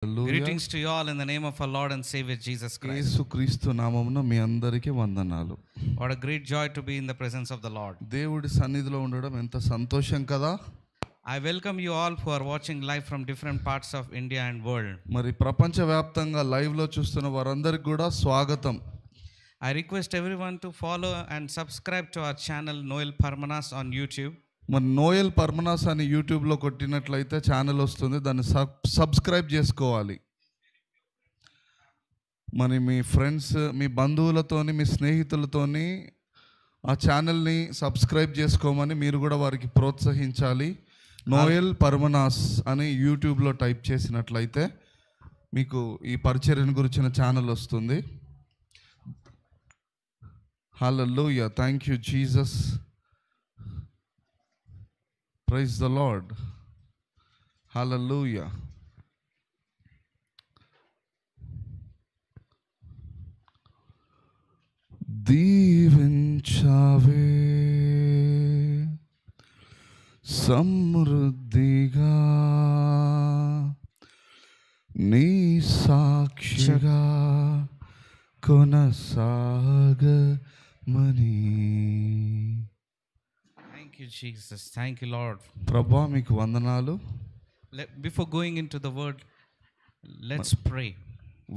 Greetings to you all in the name of our Lord and Savior Jesus Christ. యేసుక్రీస్తు నామమున మీ అందరికీ వందనాలు. What a great joy to be in the presence of the Lord. దేవుడి సన్నిధిలో ఉండడం ఎంత సంతోషం కదా. I welcome you all who are watching live from different parts of India and world. మరి ప్రపంచవ్యాప్తంగా లైవ్ లో చూస్తున్న వారందరికీ కూడా స్వాగతం. I request everyone to follow and subscribe to our channel Noel Parmanas on YouTube. మరి నోయల్ పర్మనాస్ అని యూట్యూబ్లో కొట్టినట్లయితే ఛానల్ వస్తుంది, దాన్ని సబ్స్క్రైబ్ చేసుకోవాలి. మరి మీ ఫ్రెండ్స్, మీ బంధువులతోని, మీ స్నేహితులతోని ఆ ఛానల్ని సబ్స్క్రైబ్ చేసుకోమని మీరు కూడా వారికి ప్రోత్సహించాలి. నోయల్ పర్మనాస్ అని యూట్యూబ్లో టైప్ చేసినట్లయితే మీకు ఈ పరిచర్యను గురించిన ఛానల్ వస్తుంది. Hallelujah, thank you Jesus. Praise the Lord. Hallelujah. దీవించావే సమృద్ధిగా నీ సాక్షిగా కొనసాగమని. Thank you, Jesus. Thank you, Lord. ప్రభా మీకు వందనాలు. Before going into the word, let's pray.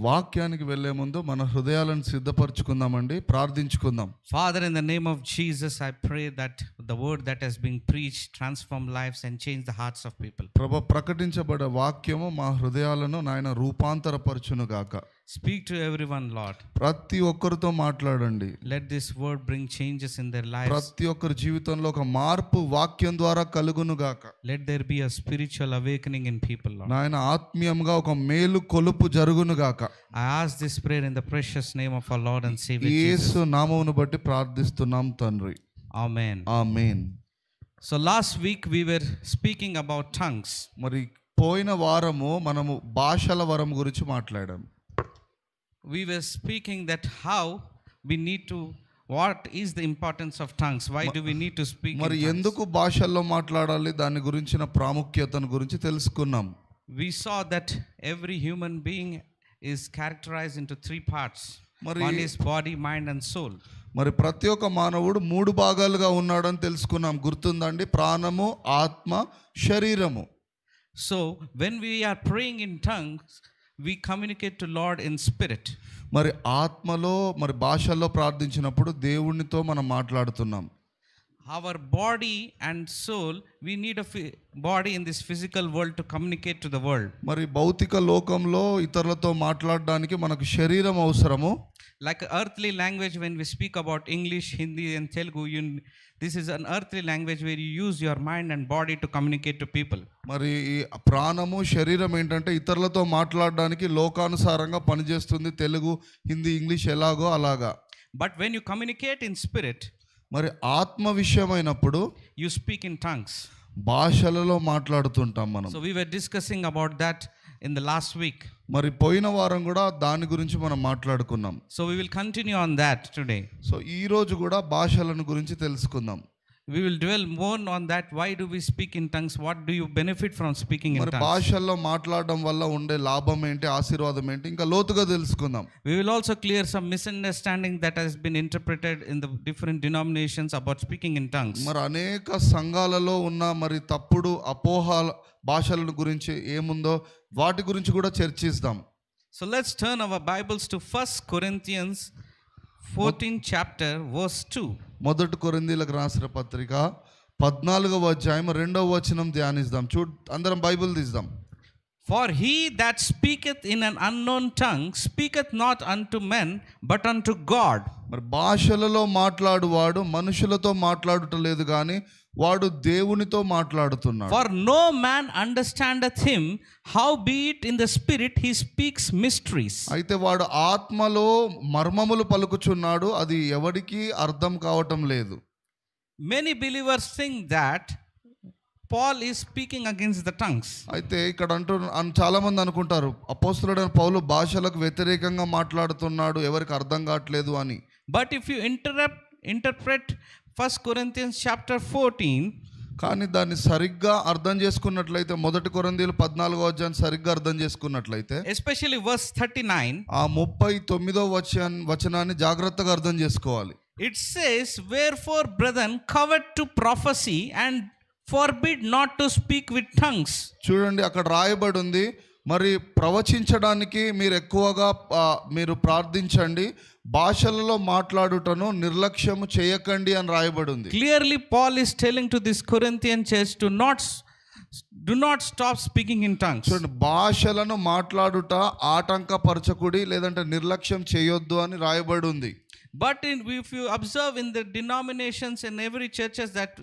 వాక్యానికి వెళ్ళే ముందు మన హృదయాలను సిద్ధపరచుకుందామండి, ప్రార్థించుకుందాం. Father, in the name of Jesus, I pray that the word that has been preached transform lives and change the hearts of people. ప్రభు ప్రకటించబడే వాక్యము మా హృదయాలను నాయన రూపాంతరపరచును గాక. Speak to everyone, Lord. ప్రతి ఒక్కరితో మాట్లాడండి. Let this word bring changes in their lives. ప్రతి ఒక్కరి జీవితంలో ఒక మార్పు వాక్యం ద్వారా కలుగును గాక. Let there be a spiritual awakening in people, Lord. నాయన ఆత్మీయంగా ఒక మేలు కొలుపు జరుగును గాక. I ask this prayer in the precious name of our Lord and Savior Jesus. యేసు నామమును బట్టి ప్రార్థిస్తున్నాం తండ్రి. Amen. Amen. So last week we were speaking about tongues. మరి పోయిన వారము మనము భాషల వరం గురించి మాట్లాడాం. We were speaking that how we need to, what is the importance of tongues? Why do we need to speak మరి in tongues? ఎందుకు భాషల్లో మాట్లాడాలి, దాని గురించిన ప్రాముఖ్యతను గురించి తెలుసుకున్నాం. We saw that every human being is characterized into three parts. One is body, mind and soul. మరి ప్రతి ఒక్క మానవుడు మూడు భాగాలుగా ఉన్నాడని తెలుసుకున్నాం. గుర్తుందండి? ప్రాణము, ఆత్మ, శరీరము. So when we are praying in tongues, we communicate to Lord in spirit. మరి ఆత్మలో, మరి భాషల్లో ప్రార్థించినప్పుడు దేవునితో మనం మాట్లాడుతున్నాం. Our body and soul, we need a body in this physical world to communicate to the world. మరి భౌతిక లోకంలో ఇతరులతో మాట్లాడడానికి మనకు శరీరం అవసరము. Like earthly language, when we speak about English, Hindi and Telugu, this is an earthly language where you use your mind and body to communicate to people. మరి ఈ ప్రాణము, శరీరం ఏంటంటే ఇతరులతో మాట్లాడడానికి లోకానుసారంగా పనిచేస్తుంది. తెలుగు, హిందీ, ఇంగ్లీష్ ఎలాగో అలాగా. But when you communicate in spirit, మరి ఆత్మ విషయమైనప్పుడు you speak in tongues. భాషలలో మాట్లాడుతుంటాం మనం. So we were discussing about that in the last week. మరి పోయిన వారం కూడా దాని గురించి మనం మాట్లాడుకున్నాం. So we will continue on that today. So ఈ రోజు కూడా భాషలను గురించి తెలుసుకుందాం. We will dwell more on that. Why do we speak in tongues? What do you benefit from speaking in మరి tongues? భాషల్లో మాట్లాడడం వల్ల ఉండే లాభం ఏంటి, ఆశీర్వాదం ఏంటి, ఇంకా లోతుగా తెలుసుకుందాం. We will also clear some misunderstanding that has been interpreted in the different denominations about speaking in tongues. మరి అనేక సంఘాలలో ఉన్న మరి తప్పుడు అపోహల భాషల గురించి ఏముందో వాటి గురించి కూడా చర్చిస్తాం. So let's turn our Bibles to 1 Corinthians 14 chapter verse 2. మొదటి కొరింథీయులకు రాసిన పత్రిక 14వ అధ్యాయం 2వ వచనం ధ్యానిద్దాం. అందరం బైబిల్ తీద్దాం. For he that speaketh in an unknown tongue speaketh not unto men but unto God. మరి భాషలలో మాట్లాడువాడు మనుషులతో మాట్లాడుటలేదు కానీ వాడు దేవునితో మాట్లాడుతున్నాడు. For no man understandeth him, howbeit in the spirit he speaks mysteries. అయితే వాడు ఆత్మలో మర్మములు పలుకుచున్నాడు, అది ఎవడికి అర్థం కావటం లేదు. Many believers think that Paul is speaking against the tongues. అయితే ఇక్కడ చాలా మంది అనుకుంటారు అపోస్తలుడైన పౌలు భాషలకు వ్యతిరేకంగా మాట్లాడుతున్నాడు, ఎవరికి అర్థం కావట్లేదు అని. But if you interpret 1 Corinthians chapter 14, కానీ దాన్ని సరిగ్గా అర్థం చేసుకున్నట్లయితే, మొదటి కొరింథీయులు 14వ అధ్యాయం సరిగ్గా అర్థం చేసుకున్నట్లయితే, especially verse 39, ఆ 39వ వచనాన్ని జాగ్రత్తగా అర్థం చేసుకోవాలి. it says, wherefore brethren covet to prophecy and forbid not to speak with tongues. చూడండి, అక్కడ రాయబడి ఉంది, మరి ప్రవచించడానికి మీరు ఎక్కువగా మీరు ప్రార్థించండి, భాషలలో మాట్లాడుటను నిర్లక్ష్యము చేయకండి అని రాయబడి ఉంది. Clearly Paul is telling to this Corinthian church to do not stop speaking in tongues. చూడండి, భాషలను మాట్లాడుట ఆటంకపరచకుడి, లేదంటే నిర్లక్ష్యం చేయొద్దు అని రాయబడి ఉంది. But if you observe in the denominations in every churches that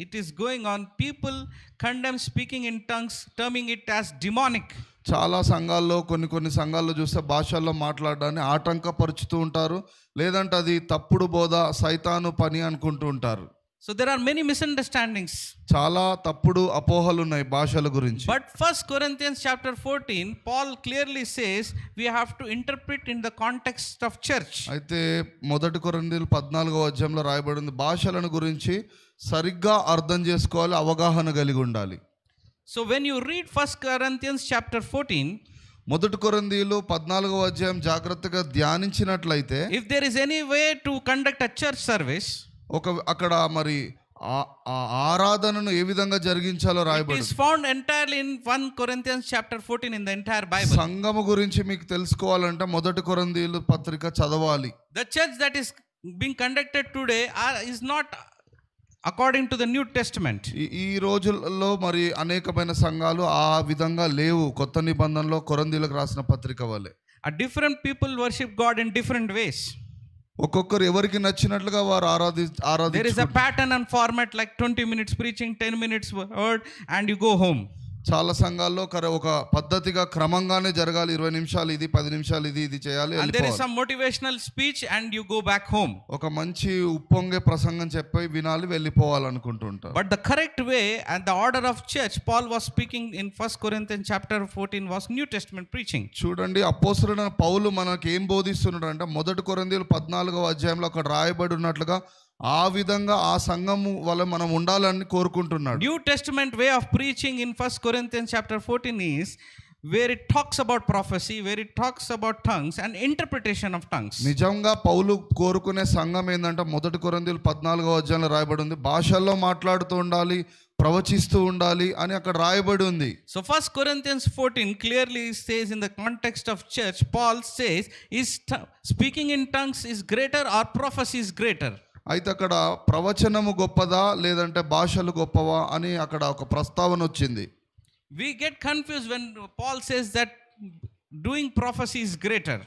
it is going on, people condemn speaking in tongues, terming it as demonic. చాలా సంఘాల్లో, కొన్ని సంఘాల్లో చూస్తే భాషల్లో మాట్లాడడాన్ని ఆటంకపరుచుతూ ఉంటారు, లేదంటే అది తప్పుడు బోధ, సైతాను పని అనుకుంటూ ఉంటారు. So there are many misunderstandings. చాలా తప్పుడు అపోహలు ఉన్నాయి భాషల గురించి. But 1 Corinthians chapter 14, Paul clearly says we have to interpret in the context of church. అయితే మొదటి కొరింథీయులు 14వ అధ్యాయంలో రాయబడింది, భాషలను గురించి సరిగ్గా అర్థం చేసుకోవాలి, అవగాహన కలిగి ఉండాలి. So when you read 1 Corinthians chapter 14, మొదటి కొరింథీయులు 14వ అధ్యాయం జాగ్రత్తగా ధ్యానించినట్లయితే, if there is any way to conduct a church service, అక్కడ మరి ఆరాధనను ఏ విధంగా జరిగించాలో రాయబడింది. it is found entirely in 1 Corinthians chapter 14 in the entire Bible. సంఘము గురించి మీకు తెలుసుకోవాలంటే మొదటి కొరింథీయులు పత్రిక చదవాలి. The church that is being conducted today is not according to the New Testament. ఈ రోజుల్లో మరి అనేకమైన సంఘాలు ఆ విధంగా లేవు, కొత్త నిబంధనలో కొరింథీయులకు రాసిన పత్రిక వలె. A different people worship God in different ways. ఒక్కొక్కరు ఎవరికి నచ్చినట్లుగా వారు There is a pattern and format like 20 minutes preaching, 10 minutes word, and you go home. చాలా సంఘాల్లో ఒక పద్ధతిగా క్రమంగానే జరగాలి, 20 నిమిషాలు ఇది, 10 నిమిషాలు ఇది చేయాలి. And there is some motivational speech and you go back home. ఒక మంచి ఉప్పొంగే ప్రసంగం చెప్పి వినాలి, వెళ్ళిపోవాలనుకుంటుంటారు. But the correct way and the order of church Paul was speaking in 1 Corinthians chapter 14 was New Testament preaching. చూడండి, అపోస్తలుడైన పౌలు మనకి ఏం బోధిస్తున్నాడు అంటే, మొదటి కొరింథీయులు 14వ అధ్యాయంలో అక్కడ రాయబడి ఉన్నట్లుగా ఆ విధంగా ఆ సంఘము వల్ల మనం ఉండాలని కోరుకుంటున్నాడు. New Testament way of preaching in 1 Corinthians chapter 14 is where it talks about prophecy, where it talks about tongues and interpretation of tongues. నిజంగా పౌలు కోరుకునే సంఘం ఏంటంటే, మొదటి కొరింథీయులు 14వ అధ్యాయంలో రాయబడి ఉంది, భాషల్లో మాట్లాడుతూ ఉండాలి, ప్రవచిస్తూ ఉండాలి అని అక్కడ రాయబడి ఉంది. So 1 Corinthians 14 clearly says in the context of church, Paul says is speaking in tongues is greater or prophecy is greater. అయితే అక్కడ ప్రవచనము గొప్పదా లేదంటే భాషలు గొప్పవా అని అక్కడ ఒక ప్రస్తావన వచ్చింది. We get confused when Paul says that doing prophecy is greater.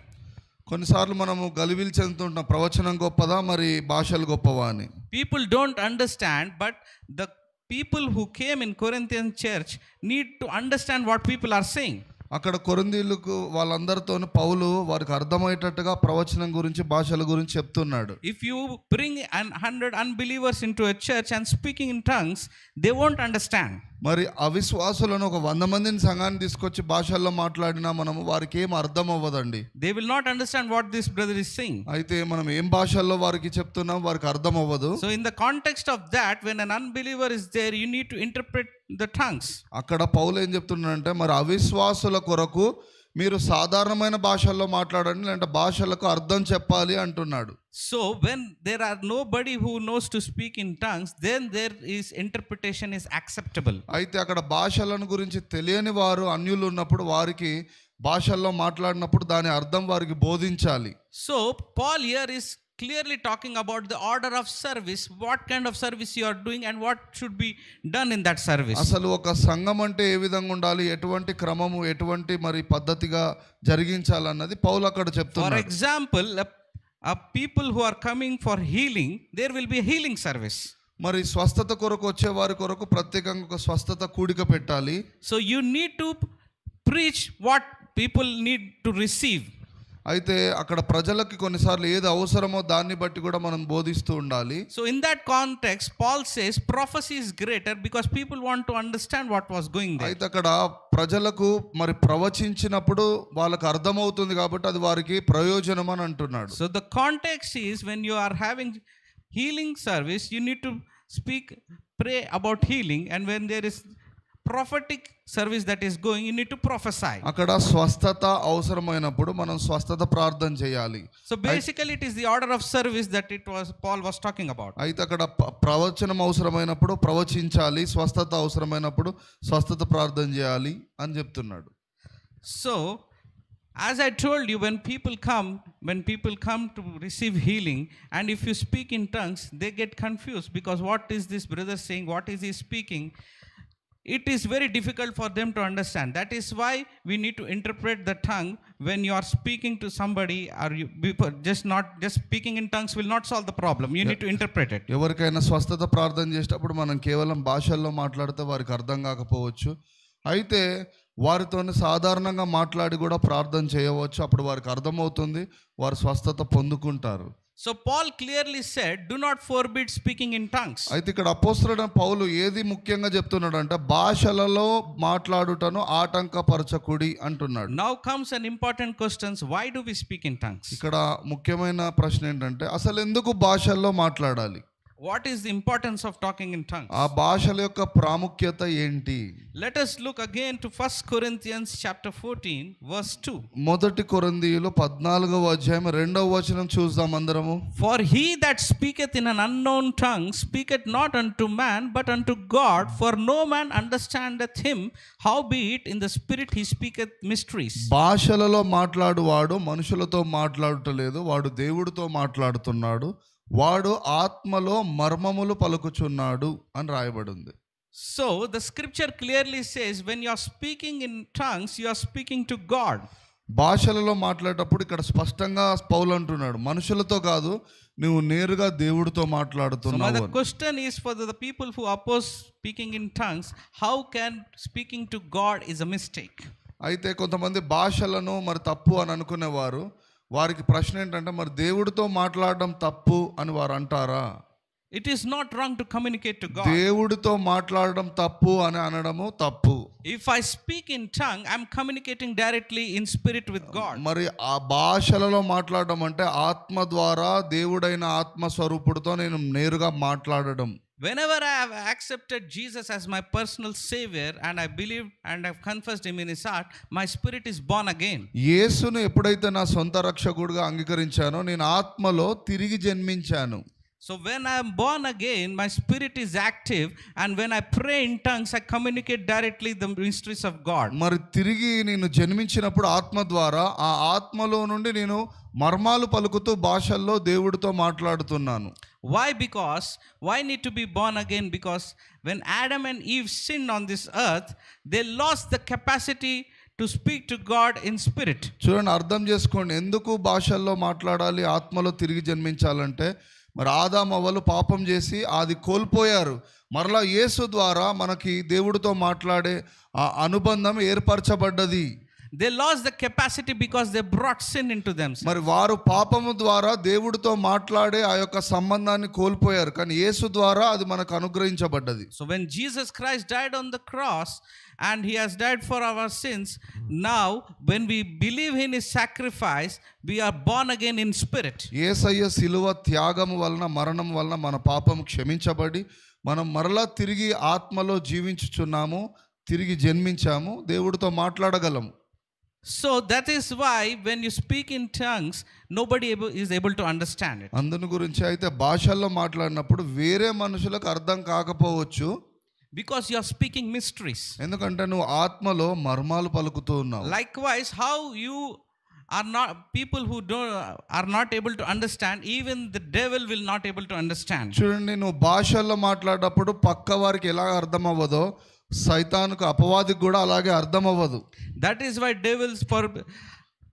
కొన్నిసార్లు మనము గలిబిలి చెందుతుంటాం, ప్రవచనం గొప్పదా మరి భాషలు గొప్పవా అని. People don't understand, but the people who came in Corinthian church need to understand what people are saying. అక్కడ కొరింథీయులకు వాళ్ళందరితో పౌలు వారికి అర్థమయ్యేటట్టుగా ప్రవచనం గురించి, భాషల గురించి చెప్తున్నాడు. If you bring 100 unbelievers into a church and speaking in tongues, they won't understand. మరి అవిశ్వాసులను ఒక 100 మందిని సంఘాన్ని తీసుకొచ్చి భాషల్లో మాట్లాడినా మనము వారికి ఏం అర్థం అవ్వదండి. They will not understand what this brother is saying. అయితే మనం ఏం భాషల్లో వారికి చెప్తున్నాం వారికి అర్థం అవ్వదు. So in the context of that, when an unbeliever is there, you need to interpret the tongues. అక్కడ పౌలు ఏం చెప్తున్నాడంటే, మరి అవిశ్వాసుల కొరకు మీరు సాధారణమైన భాషల్లో మాట్లాడండి, లేదంటే భాషలకు అర్థం చెప్పాలి అంటున్నాడు. So when there are nobody who knows to speak in tongues, then there is interpretation is acceptable. అయితే అక్కడ భాషలను గురించి తెలియని వారు అన్యులు ఉన్నప్పుడు వారికి భాషల్లో మాట్లాడినప్పుడు దాని అర్థం వారికి బోధించాలి. So Paul here is clearly talking about the order of service, what kind of service you are doing and what should be done in that service. అసలు ఒక సంఘం అంటే ఏ విధంగా ఉండాలి, ఎటువంటి క్రమము, ఎటువంటి మరి పద్ధతిగా జరిగించాలన్నది పౌలు అక్కడ చెప్తున్నాడు. For example, a people who are coming for healing, there will be a healing service. మరి స్వస్థత కొరకు వచ్చే వారి కొరకు ప్రత్యేకంగా ఒక స్వస్థత కూడిక పెట్టాలి. So you need to preach what people need to receive. అయితే అక్కడ ప్రజలకి కొన్నిసార్లు ఏది అవసరమో దాన్ని బట్టి కూడా మనం బోధిస్తూ ఉండాలి. So in that context, Paul says prophecy is greater because people want to understand what was going there. అయితే అక్కడ ప్రజలకు మరి ప్రవచించినప్పుడు వాళ్ళకి అర్థమవుతుంది కాబట్టి అది వారికి ప్రయోజనం అని అంటున్నాడు. So the context is when you are having healing service, you need to speak pray about healing, and when there is prophetic service that is going, you need to prophesy. అక్కడ స్వస్థత అవసరమైనప్పుడు మనం స్వస్థత ప్రార్థన చేయాలి. So basically it is the order of service that Paul was talking about. అయితే అక్కడ ప్రవచనం అవసరమైనప్పుడు ప్రవచించాలి, స్వస్థత అవసరమైనప్పుడు స్వస్థత ప్రార్థన చేయాలి అని చెప్తున్నాడు. So as I told you, when people come to receive healing, and if you speak in tongues, they get confused, because what is this brother saying, what is he speaking? It is very difficult for them to understand. That is why we need to interpret the tongue when you are speaking to somebody, or you just speaking in tongues will not solve the problem. You need to interpret it. ఎవరికైనా స్వస్థత ప్రార్థన చేసేటప్పుడు మనం కేవలం భాషల్లో మాట్లాడితే వారికి అర్థం కాకపోవచ్చు. అయితే వారితోనే సాధారణంగా మాట్లాడి కూడా ప్రార్థన చేయవచ్చు. అప్పుడు వారికి అర్థమవుతుంది, వారు స్వస్థత పొందుకుంటారు. So Paul clearly said, do not forbid speaking in tongues. అయితే ఇక్కడ అపోస్తలుడైన పౌలు ఏది ముఖ్యంగా చెప్తున్నాడు అంటే భాషలలో మాట్లాడుటను ఆటంకపరచకుడి అంటున్నాడు. Now comes an important question, why do we speak in tongues? ఇక్కడ ముఖ్యమైన ప్రశ్న ఏంటంటే అసలు ఎందుకు భాషల్లో మాట్లాడాలి? What is the importance of talking in tongues? ఆ భాషల యొక్క ప్రాముఖ్యత ఏంటి? Let us look again to 1 Corinthians chapter 14 verse 2. మొదటి కొరింథీయులు 14వ అధ్యాయం 2వ వచనం చూద్దాం అందరము. For he that speaketh in an unknown tongue speaketh not unto man but unto God, for no man understandeth him, howbeit in the spirit he speaketh mysteries. భాషలలో మాట్లాడువాడు మనుషులతో మాట్లాడటలేదు, వాడు దేవుడితో మాట్లాడుతున్నాడు, వాడు ఆత్మలో మర్మములు పలుకుచున్నాడు అని రాయబడింది. So the scripture clearly says, when you are speaking in tongues, you are speaking to God. భాషలలో మాట్లాడేటప్పుడు ఇక్కడ స్పష్టంగా పౌలు అంటున్నాడు, మనుషులతో కాదు, నువ్వు నేరుగా దేవుడితో మాట్లాడుతున్నావు. So the question is for the people who oppose speaking in tongues, how can speaking to God is a mistake? అయితే కొంతమంది భాషలను మరి తప్పు అని అనుకునేవారు. వారికి ప్రశ్న ఏంటంటే మరి దేవుడితో మాట్లాడడం తప్పు అని వారు అంటారా? It is not wrong to communicate to God. దేవుడితో మాట్లాడడం తప్పు అని అనడము తప్పు. If I speak in tongue, I am communicating directly in spirit with God. మరి ఆ భాషలలో మాట్లాడడం అంటే ఆత్మ ద్వారా దేవుడైన ఆత్మ స్వరూపుడితో నేను నేరుగా మాట్లాడడం. Whenever I have accepted Jesus as my personal savior and I believe and I have confessed him in his heart, my spirit is born again. యేసును ఎప్పుడైతే నా సొంత రక్షకుడిగా అంగీకరించానో నేను ఆత్మలో తిరిగి జన్మించాను. So when I am born again, my spirit is active, and when I pray in tongues, I communicate directly the mysteries of God. మరి తిరిగి నేను జన్మించినప్పుడు ఆత్మ ద్వారా ఆ ఆత్మలో నుండి నేను మర్మాలు పలుకుతూ భాషల్లో దేవుడితో మాట్లాడుతున్నాను. Why? Because why need to be born again? Because when Adam and Eve sinned on this earth, they lost the capacity to speak to God in spirit. చూడండి, అర్థం చేసుకోండి, ఎందుకు భాషల్లో మాట్లాడాలి, ఆత్మలో తిరిగి జన్మించాలంటే మరి ఆదాము అవ్వలు పాపం చేసి అది కోల్పోయారు. మరలా యేసు ద్వారా మనకి దేవుడితో మాట్లాడే ఆ అనుబంధం ఏర్పరచబడ్డది. They lost the capacity because they brought sin into them. మరి వారు పాపము ద్వారా దేవుడితో మాట్లాడే ఆ యొక్క సంబంధాన్ని కోల్పోయారు, కానీ యేసు ద్వారా అది మనకు అనుగ్రహించబడ్డది. So when Jesus Christ died on the cross and he has died for our sins, now when we believe in his sacrifice, we are born again in spirit. యేసయ్య శిలువ త్యాగము వలన, మరణం వలన మన పాపం క్షమించబడి మనం మరలా తిరిగి ఆత్మలో జీవించుచున్నాము, తిరిగి జన్మించాము, దేవుడితో మాట్లాడగలము. So that is why when you speak in tongues, nobody is able to understand it. అందును గురించి అయితే భాషల్లో మాట్లాడినప్పుడు వేరే మనుషులకు అర్థం కాకపోవచ్చు. Because you are speaking mysteries. ఎందుకంటే నువ్వు ఆత్మలో మర్మాలు పలుకుతూ ఉన్నావు. Likewise, how you are not, people who are not able to understand, even the devil will not able to understand. చూడండి, నువ్వు భాషల్లో మాట్లాడేటప్పుడు పక్క వారికి ఎలా అర్థం అవ్వదో సైతానుకు, అపవాదికి కూడా అలాగే అర్థం అవ్వదు. That is why devils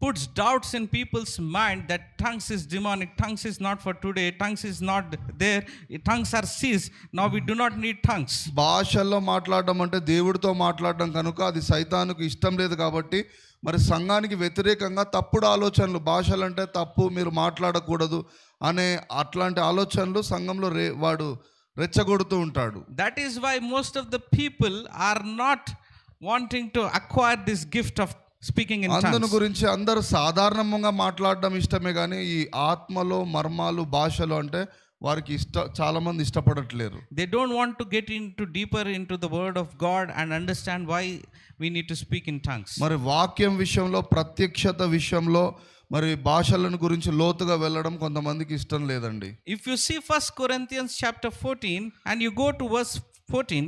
puts doubts in people's mind that tongues is demonic, tongues is not for today, tongues is not there, tongues are ceased, now we do not need tongues. భాషల్లో మాట్లాడడం అంటే దేవుడితో మాట్లాడడం కనుక అది సైతానుకు ఇష్టం లేదు. కాబట్టి మరి సంఘానికి వ్యతిరేకంగా తప్పుడు ఆలోచనలు, భాషలంటే తప్పు, మీరు మాట్లాడకూడదు అనే అట్లాంటి ఆలోచనలు సంఘంలో వాడు రెచ్చగొడుతూ ఉంటాడు. That is why most of the people are not wanting to acquire this gift of speaking in tongues. అందును గురించి అందరూ సాధారణంగా మాట్లాడడం ఇష్టమే, కానీ ఈ ఆత్మలో మర్మాలు, భాషలు అంటే వారికి చాలా మంది ఇష్టపడట్లేరు. They don't want to get into deeper into the word of God and understand why we need to speak in tongues. మరి వాక్యం విషయంలో, ప్రత్యక్షత విషయంలో, మరి భాషలను గురించి లోతుగా వెళ్ళడం కొంతమందికి ఇష్టం లేదండి. If you see 1 Corinthians chapter 14 and you go to verse 14,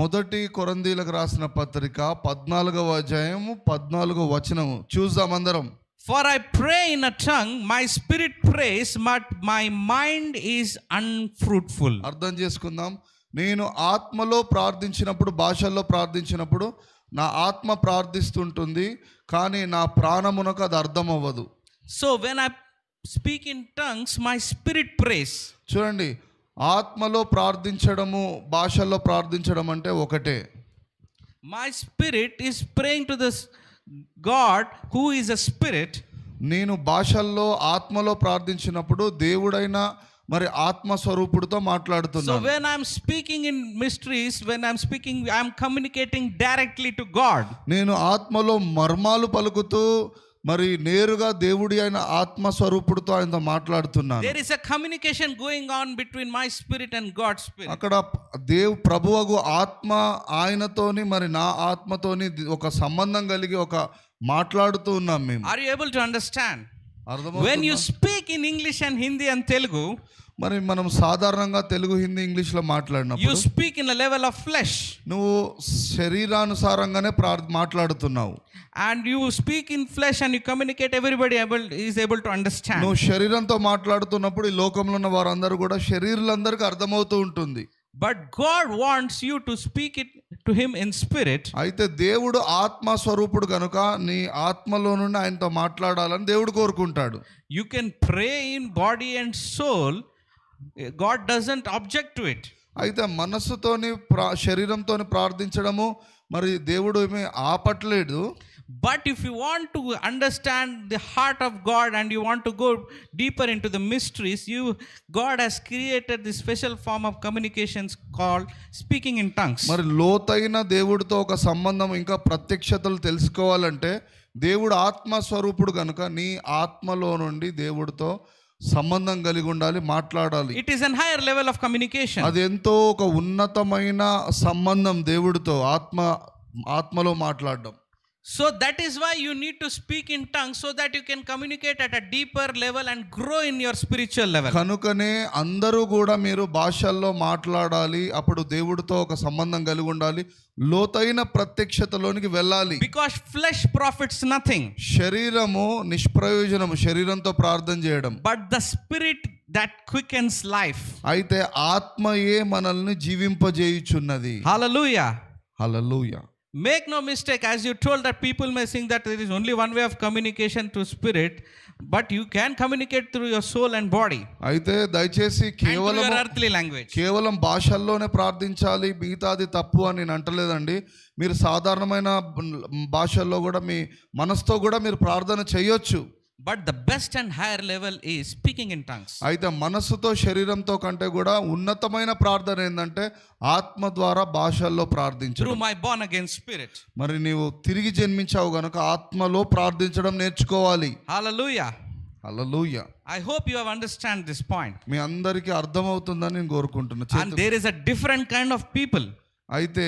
మొదటి కొరింథీయులకు రాసిన పత్రిక 14వ అధ్యాయము 14వ వచనము చూద్దాం అందరం. For I pray in a tongue, my spirit prays, but my mind is unfruitful. అర్థం చేసుకుందాం. నేను ఆత్మలో ప్రార్థించినప్పుడు, భాషల్లో ప్రార్థించినప్పుడు నా ఆత్మ ప్రార్థిస్తుంటుంది, కానీ నా ప్రాణమునకు అది అర్థం అవ్వదు. So when I speak in tongues, my spirit prays. చూడండి, ఆత్మలో ప్రార్థించడము, భాషల్లో ప్రార్థించడం అంటే ఒకటే. My spirit is praying to this God who is a spirit. నేను భాషల్లో, ఆత్మలో ప్రార్థించినప్పుడు దేవుడైన మరి ఆత్మ స్వరూపుడితో So మాట్లాడుతున్నాను. when I'm speaking in mysteries, when I'm speaking, I'm communicating directly to God. నేను ఆత్మలో మర్మాలు పలుకుతూ మరి నేరుగా దేవుడి అయిన ఆత్మ స్వరూపుడితో ఆయనతో మాట్లాడుతున్నాను. There is a communication going on between my spirit and God's spirit. అక్కడ ప్రభువగు ఆత్మ ఆయనతోని మరి నా ఆత్మతోని ఒక సంబంధం కలిగి ఒక మాట్లాడుతూ ఉన్నాం మేము. Are you able to understand? అర్థమవుతుందా? When you speak in English and Hindi and Telugu, మరి మనం సాధారణంగా తెలుగు, హిందీ, ఇంగ్లీష్లో you మాట్లాడినప్పుడు speak in a level of flesh. నువ్వు శరీరానుసారంగానే మాట్లాడుతున్నావు. And you speak in flesh and you communicate, everybody is able to understand. నువ్వు శరీరంతో మాట్లాడుతున్నప్పుడు ఈ లోకంలో ఉన్న వారందరూ కూడా శరీరులందరికీ అర్థమవుతూ ఉంటుంది. But God wants you to speak it to him in spirit. అయితే దేవుడు ఆత్మ స్వరూపుడు కనుక నీ ఆత్మలో నుండి ఆయనతో మాట్లాడాలని దేవుడు కోరుకుంటాడు. You can pray in body and soul. God doesn't object to it. అయితే మనస్సుతోని శరీరంతోని ప్రార్థించడము మరి దేవుడు ఏమీ ఆపట్లేదు. But if you want to understand the heart of God and you want to go deeper into the mysteries, God has created this special form of communications called speaking in tongues. మరి లోతైన దేవుడితో ఒక సంబంధం, ఇంకా ప్రత్యక్షతలు తెలుసుకోవాలంటే దేవుడు ఆత్మ స్వరూపుడు కనుక నీ ఆత్మలో నుండి దేవుడితో సంబంధం కలిగి ఉండాలి, మాట్లాడాలి. It is a higher level of communication. అది ఎంతో ఒక ఉన్నతమైన సంబంధం దేవుడితో, ఆత్మలో మాట్లాడడం. So that is why you need to speak in tongues, so that you can communicate at a deeper level and grow in your spiritual level. కనుకనే అందరూ కూడా మీరు భాషల్లో మాట్లాడాలి, అప్పుడు దేవుడితో ఒక సంబంధం కలిగి ఉండాలి, లోతైన ప్రత్యక్షతలోనికి వెళ్ళాలి. Because flesh profits nothing. శరీరము నిష్ప్రయోజనము, శరీరంతో ప్రార్థన చేయడం. But the spirit that quickens life. అయితే ఆత్మయే మనల్ని జీవింపజేయుచున్నది. Hallelujah. Hallelujah. Make no mistake, as you told that people may think that there is only one way of communication to spirit, but you can communicate through your soul and body. అయితే దయచేసి కేవలం your earthly language. కేవలం భాషల్లోనే ప్రార్థించాలి, మిగతాది తప్పు అని నేను అంటలేదండి. మీరు సాధారణమైన భాషల్లో కూడా మీ మనసుతో కూడా మీరు ప్రార్థన చేయొచ్చు. But the best and higher level is speaking in tongues. అయితే మనసుతో, శరీరంతో కంటే కూడా ఉన్నతమైన ప్రార్థన ఏంటంటే ఆత్మ ద్వారా భాషల్లో ప్రార్థించడం. Through my born again spirit. మరి నీవు తిరిగి జన్మించావు గనుక ఆత్మలో ప్రార్థించడం నేర్చుకోవాలి. Hallelujah. Hallelujah. I hope you have understand this point. మీ అందరికీ అర్థమవుతుందని నేను కోరుకుంటున్నాను. And there is a different kind of people. అయితే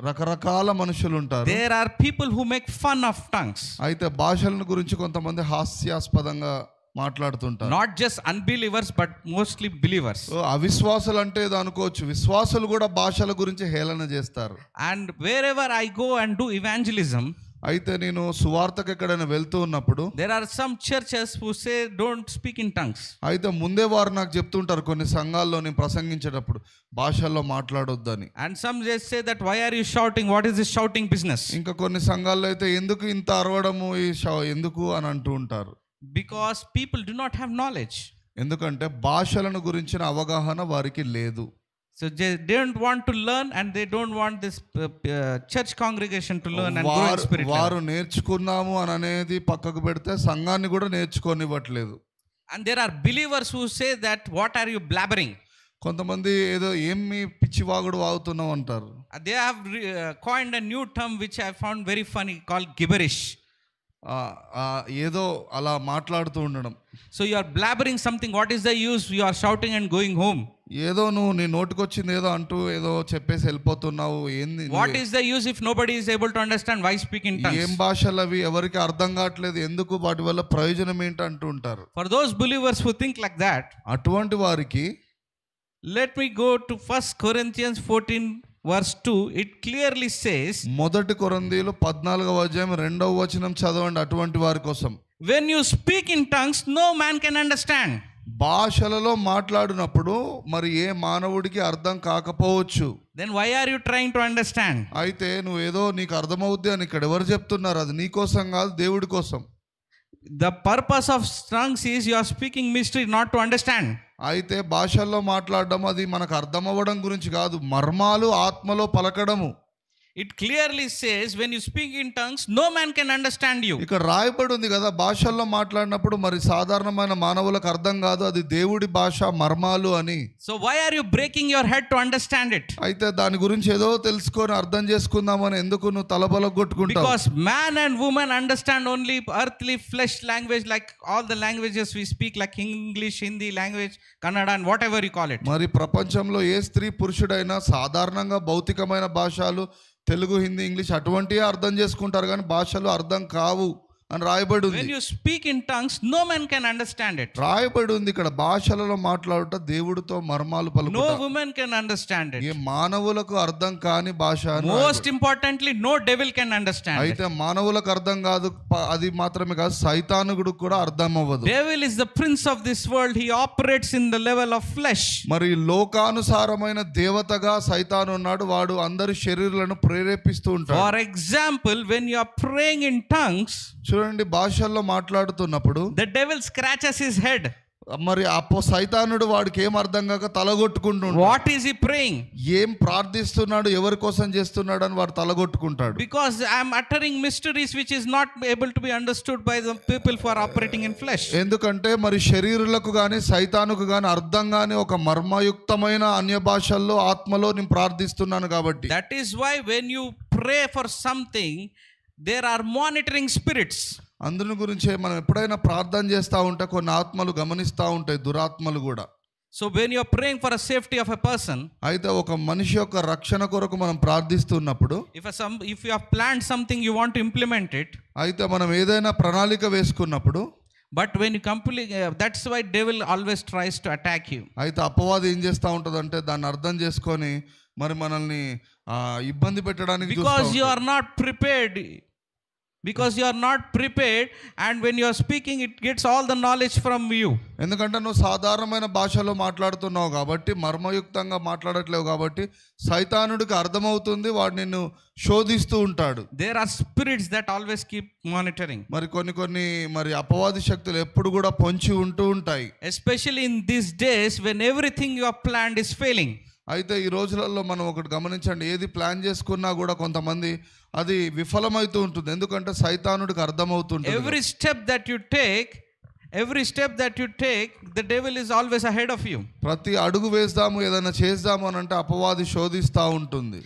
రకరకాల మనుషులు ఉంటారు. There are people who make fun of tongues. అయితే భాషలను గురించి కొంతమంది హాస్యాస్పదంగా మాట్లాడుతుంటారు. Not just unbelievers but mostly believers. అవిశ్వాసులు అంటే ఏదో అనుకోవచ్చు, విశ్వాసులు కూడా భాషల గురించి హేళన చేస్తారు. And wherever I go and do evangelism, అయితే నేను సువార్తకు ఎక్కడైనా వెళ్తూ ఉన్నప్పుడు there are some churches who say don't speak in tongues. అయితే ముందే వారు నాకు చెప్తుంటారు కొన్ని సంఘాల్లో నేను ప్రసంగించేటప్పుడు భాషల్లో మాట్లాడొద్దని. And some just say that why are you shouting, what is this shouting business? ఇంకా కొన్ని సంఘాల్లో అయితే ఎందుకు ఇంత అరవడము, ఎందుకు అని అంటూ ఉంటారు. Because people do not have knowledge. ఎందుకంటే భాషలను గురించిన అవగాహన వారికి లేదు. So they don't want to learn and they don't want this church congregation to learn and grow in spirit. వారు నేర్చుకున్నాము అని అనేది పక్కకు పెడితే సంఘాన్ని కూడా నేర్చుకోనివ్వట్లేదు. And there are believers who say that what are you blabbering? కొంతమంది ఏదో ఏమి పిచ్చివాగుడు వాగుతున్నావు అంటారు. They have coined a new term which I found very funny called gibberish. ఏదో అలా మాట్లాడుతూ ఉండడం. So you are blabbering something. What is the use? You are shouting and going home. ఏదో నువ్వు నీ నోటికొచ్చింది ఏదో అంటూ ఏదో చెప్పేసి వెళ్ళిపోతున్నావు. ఏంది? What is the use if nobody is able to understand? Why speak in tongues? ఏం భాషలు అవి, ఎవరికి అర్థం కావట్లేదు, ఎందుకు, వాటి వల్ల ప్రయోజనం ఏంటి అంటూ ఉంటారు. For those believers who think like that, అటువంటి వారికి let me go to 1 Corinthians 14 verse 2. It clearly says, మొదటి కొరింథీయులు 14వ అధ్యాయం 2వ వచనం చదవండి. అటువంటి వారి కోసం, when you speak in tongues, no man can understand. భాషలలో మాట్లాడినప్పుడు మరి ఏ మానవుడికి అర్థం కాకపోవచ్చు. Then why are you trying to understand? అయితే నువ్వు ఏదో నీకు అర్థమవుద్ది అని ఇక్కడ ఎవరు చెప్తున్నారు? అది నీ కోసం కాదు, దేవుడి కోసం. The purpose of tongues is you are speaking mystery, not to understand. అయితే భాషల్లో మాట్లాడడం అది మనకు అర్థం అవ్వడం గురించి కాదు, మర్మాలు ఆత్మలో పలకడము. It clearly says, when you speak in tongues, no man can understand you. ఇక్కడ రాయబడి ఉంది కదా, భాషల్లో మాట్లాడినప్పుడు మరి సాధారణమైన మానవులకు అర్థం కాదు, అది దేవుడి భాష, మర్మాలు అని. So why are you breaking your head to understand it? అయితే దాని గురించి ఏదో తెలుసుకొని అర్థం చేసుకుందామని ఎందుకు నువ్వు తలబలగొట్టుకుంటావు? Because man and woman understand only earthly flesh language, like all the languages we speak, like English, Hindi language, Kannada, and whatever you call it. మరి ప్రపంచంలో ఏ స్త్రీ పురుషుడైనా సాధారణంగా భౌతికమైన భాషలు, తెలుగు, హిందీ, ఇంగ్లీష్ అటువంటివే అర్థం చేసుకుంటారు, కానీ భాషలు అర్థం కావు అని రాయబడి ఉంది. When you speak in tongues, no man can understand it. రాయబడి ఉంది ఇక్కడ, భాషలలో మాట్లాడుట దేవుడితో మర్మాలు పలుకుట. No woman can understand it. ఏ మానవులకు అర్థం కాని భాష. Most importantly, no devil can understand it. అయితే మానవులకు అర్థం కాదు, అది మాత్రమే కాదు, సైతానుడు కూడా అర్థం అవ్వదు. Devil is the prince of this world. He operates in the level of flesh. మరి లోకానుసారమైన దేవతగా సైతాను ఉన్నాడు, వాడు అందరి శరీరాలను ప్రేరేపిస్తూ ఉంటాడు. For example, when you are praying in tongues, చూడండి, భాషల్లో మాట్లాడుతున్నప్పుడు the devil scratches his head. మరి సైతానుడు వాడికి ఏం అర్థం కాక తలగొట్టుకుంటుంటాడు. What is he praying? ఏం ప్రార్థిస్తున్నాడు, ఎవరి కోసం చేస్తున్నాడు అని వాడు తలగొట్టుకుంటాడు. Because I am uttering mysteries which is not able to be understood by the people who are operating in flesh. ఎందుకంటే మరి శరీరులకు కానీ సైతానుకు కానీ అర్థం కాని ఒక మర్మయుక్తమైన అన్య భాషల్లో ఆత్మలో నేను ప్రార్థిస్తున్నాను కాబట్టి. That is why when you pray for something, there are monitoring spirits. అందుని గురించే మనం ఎప్పుడైనా ప్రార్థన చేస్తూ ఉంటే కొన్ని ఆత్మలు గమనిస్తూ ఉంటాయి, దురాత్మలు కూడా. So when you are praying for a safety of a person, అయితే ఒక మనిషి యొక్క రక్షణ కొరకు మనం ప్రార్థిస్తున్నప్పుడు, if you have planned something, you want to implement it. అయితే మనం ఏదైనా ప్రణాళిక వేసుకున్నప్పుడు, but when you complete, that's why devil always tries to attack you. అయితే అపవాది ఏం చేస్తూ ఉంటుందంటే దాన్ని అర్థం చేసుకొని మరి మనల్ని ఇబ్బంది పెట్టడానికి, because you are not prepared. Because you are not prepared, and when you are speaking, it gets all the knowledge from you. ఎందుకంటే నువ్వు సాధారణమైన భాషలో మాట్లాడుతున్నావు కాబట్టి, మర్మయుక్తంగా మాట్లాడట్లేవు కాబట్టి సైతానుడికి అర్థమవుతుంది, వాడు నిన్ను శోధిస్తూ ఉంటాడు. There are spirits that always keep monitoring. మరి కొన్ని అపవాది శక్తులు ఎప్పుడు కూడా పొంచి ఉంటూ ఉంటాయి. Especially in these days when everything you have planned is failing. అయితే ఈ రోజులలో మనం ఒకటి గమనించండి, ఏది ప్లాన్ చేసుకున్నా కూడా కొంతమంది అది విఫలమవుతూ ఉంటుంది. ఎందుకంటే సైతానుడికి అర్థమవుతుంది. Every step that you take, the devil is always ahead of you. ప్రతి అడుగు వేద్దాము, ఏదైనా చేద్దాము అని అంటే అపవాది శోధిస్తూ ఉంటుంది.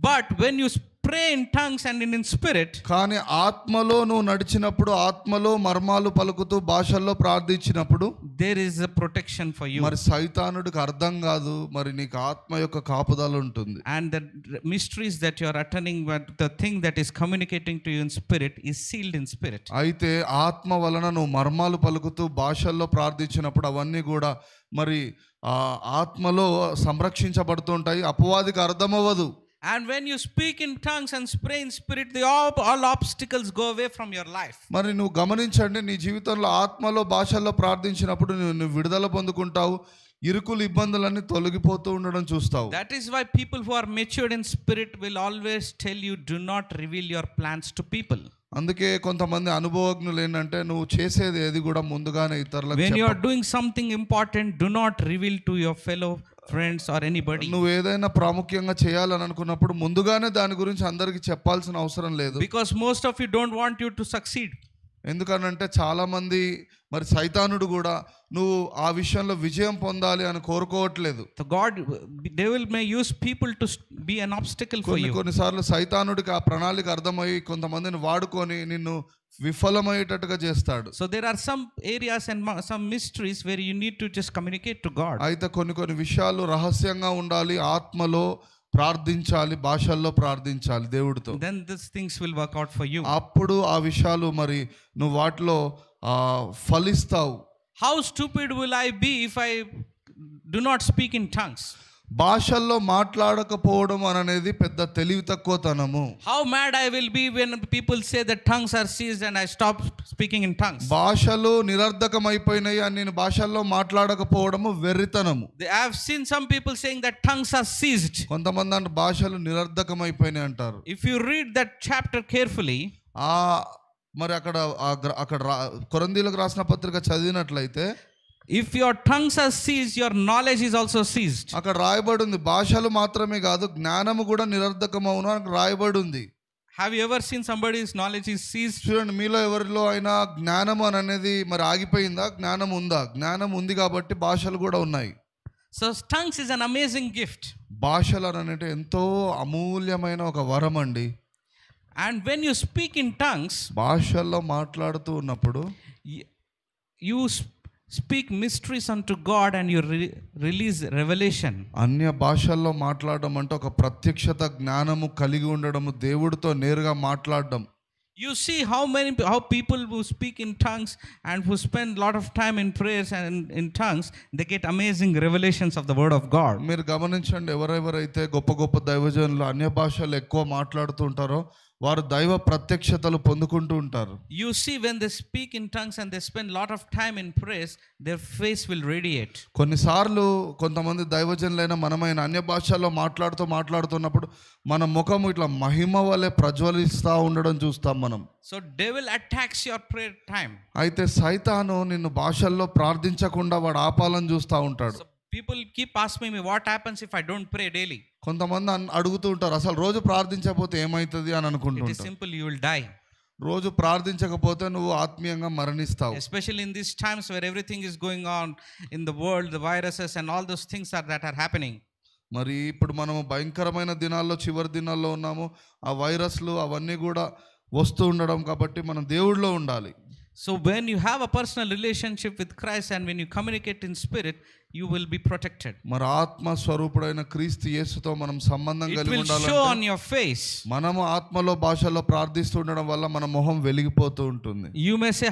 But when you pray in tongues and in spirit, కానీ ఆత్మలో నువ్వు నడిచినప్పుడు, ఆత్మలో మర్మాలు పలుకుతూ భాషల్లో ప్రార్థించినప్పుడు there is a protection for you. మరి సైతానుడికి అర్థం కాదు, మరి నీకు ఆత్మ యొక్క కాపుదల ఉంటుంది. And the mysteries that you are uttering, the thing that is communicating to you in spirit is sealed in spirit. అయితే ఆత్మ వలన నువ్వు మర్మాలు పలుకుతూ భాషల్లో ప్రార్థించినప్పుడు అవన్నీ కూడా మరి ఆత్మలో సంరక్షించబడుతుంటాయి, అపవాదికి అర్థమవ్వదు. And when you speak in tongues and pray in spirit, all obstacles go away from your life. మరి నువ్వు గమనించండి, నీ జీవితంలో ఆత్మలో భాషల్లో ప్రార్థించినప్పుడు నువ్వు విడుదల పొందుకుంటావు, ఇరుకులు ఇబ్బందులన్నీ తొలగిపోతూ ఉండడం చూస్తావు. That is why people who are matured in spirit will always tell you, do not reveal your plans to people. అందుకే కొంతమంది అనుభవజ్ఞులు ఏంటంటే నువ్వు చేసేది ఏది కూడా ముందుగానే ఇతరులకు when you are doing something important, do not reveal to your fellow friends or anybody. నువ్వు ఏదైనా ప్రాముఖ్యంగా చేయాలని అనుకున్నప్పుడు ముందుగానే దాని గురించి అందరికీ చెప్పాల్సిన అవసరం లేదు. Because most of you don't want you to succeed. ఎందుకనంటే చాలా మంది మరి సైతానుడు కూడా నువ్వు ఆ విషయంలో విజయం పొందాలి అని కోరుకోవట్లేదు. Devil may use people to be an obstacle for you. కొన్నిసార్లు సైతానుడికి ఆ ప్రణాళిక అర్థమై కొంతమందిని వాడుకొని నిన్ను విఫలమయ్యేటట్టుగా చేస్తాడు. So there are some areas and some mysteries where you need to just communicate to God. అయితే కొన్ని విషయాలు రహస్యంగా ఉండాలి, ఆత్మలో ప్రార్థించాలి, భాషల్లో ప్రార్థించాలి దేవుడితో. Then these things will work out for you. అప్పుడు ఆ విషయాలు మరి నువ్వు వాటిలో ఫలిస్తావు. How stupid will I be if I do not speak in tongues? భాషల్లో మాట్లాడకపోవడం అనేది పెద్ద తెలివి తక్కువతనము. How mad I will be when people say that tongues are seized and I stop speaking in tongues. భాషలు నిరర్ధకమైపోయినాయి అని నేను భాషల్లో మాట్లాడకపోవడము వెర్రితనము. I have seen some people saying that tongues are seized. కొంతమంది అంటే భాషలు నిరర్ధకమైపోయినాయి అంటారు. If you read that chapter carefully, మరి అక్కడ కొరింథీయులకు రాసిన పత్రిక చదివినట్లయితే, if your tongues are seized, your knowledge is also seized. అక్కడ రాయబడి ఉంది భాషలు మాత్రమే కాదు జ్ఞానము కూడా నిరర్ధకమవును అని రాయబడి ఉంది. Have you ever seen somebody's knowledge is seized? చూడండి, మీలో ఎవరిలో అయినా జ్ఞానము అనేది మరి ఆగిపోయిందా? జ్ఞానం ఉందా? జ్ఞానం ఉంది కాబట్టి భాషలు కూడా ఉన్నాయి. So tongues is an amazing gift. భాషలు అనేది ఎంతో అమూల్యమైన ఒక వరం అండి. And when you speak in tongues, భాషల్లో మాట్లాడుతూ ఉన్నప్పుడు you speak mysteries unto God and you release revelation. అన్య భాషల్లో మాట్లాడడం అంటే ఒక ప్రత్యక్షత జ్ఞానము కలిగి ఉండడము, దేవుడితో నేరుగా మాట్లాడడం. You see how people who speak in tongues and who spend a lot of time in prayers and in tongues, they get amazing revelations of the word of God. మీరు గమనించండి, ఎవరెవరైతే గొప్ప దైవజనులు అన్య భాషలు ఎక్కువ మాట్లాడుతూ ఉంటారో వారు దైవ ప్రత్యక్షతలు పొందుకుంటూ ఉంటారు. You see, when they speak in tongues and they spend a lot of time in prayers, their face will radiate. కొన్నిసార్లు కొంతమంది దైవజనులైన మనమైన అన్య భాషల్లో మాట్లాడుతున్నప్పుడు మన ముఖం ఇట్లా మహిమ వలె ప్రజ్వలిస్తూ ఉండడం చూస్తాం మనం. So devil attacks your prayer time. అయితే సైతాను నిన్ను భాషల్లో ప్రార్థించకుండా వాడు ఆపాలని చూస్తూ ఉంటాడు. So people keep asking me, what happens if I don't pray daily? కొంతమంది అడుగుతూ ఉంటారు, అసలు రోజు ప్రార్థించకపోతే ఏమవుతుంది అని అనుకుంటుంటారు. It is simple, you will die. రోజు ప్రార్థించకపోతే నువ్వు ఆత్మీయంగా మరణిస్తావు. Especially in these times where everything is going on in the world, the viruses and all those things that are happening. మరి ఇప్పుడు మనము భయంకరమైన దినాల్లో, చివరి దినాల్లో ఉన్నాము. ఆ వైరస్లు అవన్నీ కూడా వస్తూ ఉండడం కాబట్టి మనం దేవుడిలో ఉండాలి. So when you have a personal relationship with Christ and when you communicate in spirit, you will be protected. మరి ఆత్మ స్వరూపుడైన క్రీస్తు యేసుతో మనం సంబంధం కలిగి ఉండాలంటే it will show on your face. మనము ఆత్మలో భాషలో ప్రార్థిస్తూ ఉండడం వల్ల మన మొహం వెలిగిపోతూ ఉంటుంది. You may say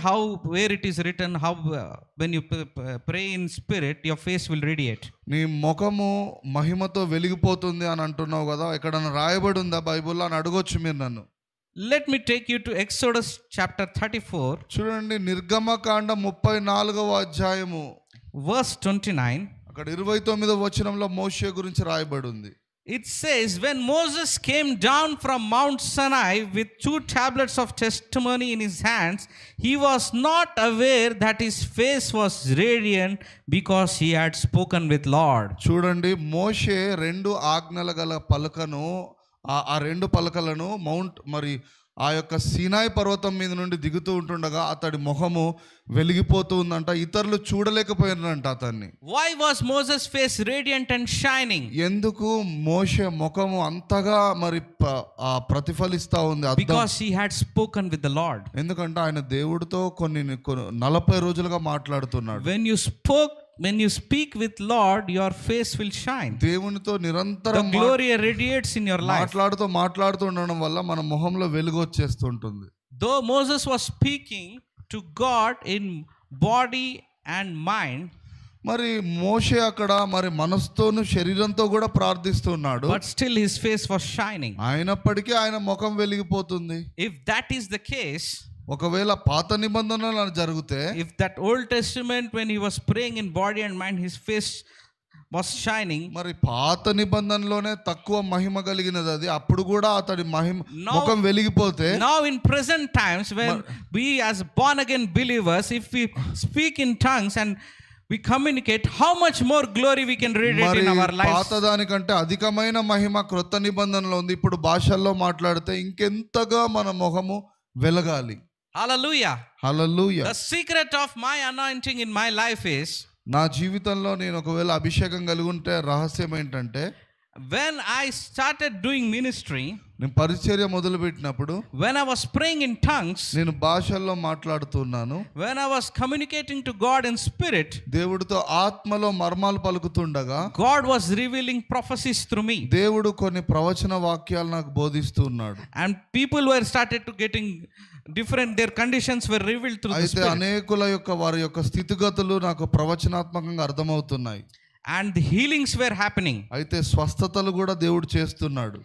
where it is written how when you pray in spirit your face will radiate. నీ ముఖము మహిమతో వెలిగిపోతుంది అని అంటున్నావు కదా, ఎక్కడన్నా రాయబడి ఉందా బైబిల్లో అని అడగొచ్చు మీరు నన్ను. Let me take you to Exodus chapter 34. చూడండి, నిర్గమకాండ 34వ అధ్యాయము verse 29. అక్కడ 29వ వచనంలో మోషే గురించి రాయబడి ఉంది. It says, when Moses came down from Mount Sinai with 2 tablets of testimony in his hands, he was not aware that his face was radiant because he had spoken with Lord. చూడండి, మోషే 2 ఆజ్ఞల గల పలకను, ఆ 2 పలకలను మరి ఆ యొక్క సీనాయి పర్వతం మీద నుండి దిగుతూ ఉంటుండగా అతడి ముఖము వెలిగిపోతూ ఉందంట. ఇతరులు చూడలేకపోయారంట అతన్ని. Why was Moses' face radiant and shining? ఎందుకు మోషే ముఖము అంతగా మరి ప్రతిఫలిస్తా ఉంది? Because he had spoken with the Lord. ఎందుకంటే ఆయన దేవుడితో కొన్ని 40 రోజులుగా మాట్లాడుతున్నాడు. When you speak with Lord, your face will shine. దేవునితో నిరంతరం the glory radiates in your life. మాట్లాడుతూ ఉండడం వల్ల మన మొహంలో వెలుగు వచ్చేస్తుంటుంది. Though Moses was speaking to God in body and mind, మరి మోషే అక్కడ మరి మనసుతోను శరీరంతో కూడా ప్రార్థిస్తున్నాడు. but still his face was shining. అయినప్పటికీ ఆయన ముఖం వెలిగిపోతుంది. If that is the case, ఒకవేళ పాత నిబంధనలు జరిగితే, if that Old Testament when he was praying in body and mind his face was shining, మరి పాత నిబంధనలోనే తక్కువ మహిమ కలిగినది అది, అప్పుడు కూడా అతడి ముఖం వెలిగిపోతే, now in present times when we as born again believers, if we speak in tongues and we communicate, how much more glory we can radiate in our lives. పాత దానికంటే అధికమైన మహిమ క్రొత్త నిబంధనలో ఉంది. ఇప్పుడు భాషల్లో మాట్లాడితే ఇంకెంతగా మన ముఖము వెలగాలి. Hallelujah. Hallelujah. The secret of my anointing in my life is, నా జీవితంలో నేను ఒకవేళ అభిషేకం కలిగి ఉంటే రహస్యం ఏంటంటే, When I started doing ministry, నేను పరిచర్య మొదలుపెట్టినప్పుడు, when I was praying in tongues, నేను భాషల్లో మాట్లాడుతున్నాను, when I was communicating to God in spirit, దేవుడితో ఆత్మలో మర్మాలు పలుకుతుండగా God was revealing prophecies through me. దేవుడు కొన్ని ప్రవచన వాక్యాలు నాకు బోధిస్తూ ఉన్నాడు. And people were started to getting different, their conditions were revealed through the అయితే spirit. అనేకుల యొక్క వారి యొక్క స్థితిగతులు నాకు ప్రవచనాత్మకంగా అర్థమవుతున్నాయి. And the healings were happening. అయితే స్వస్థతలు కూడా దేవుడు చేస్తున్నాడు.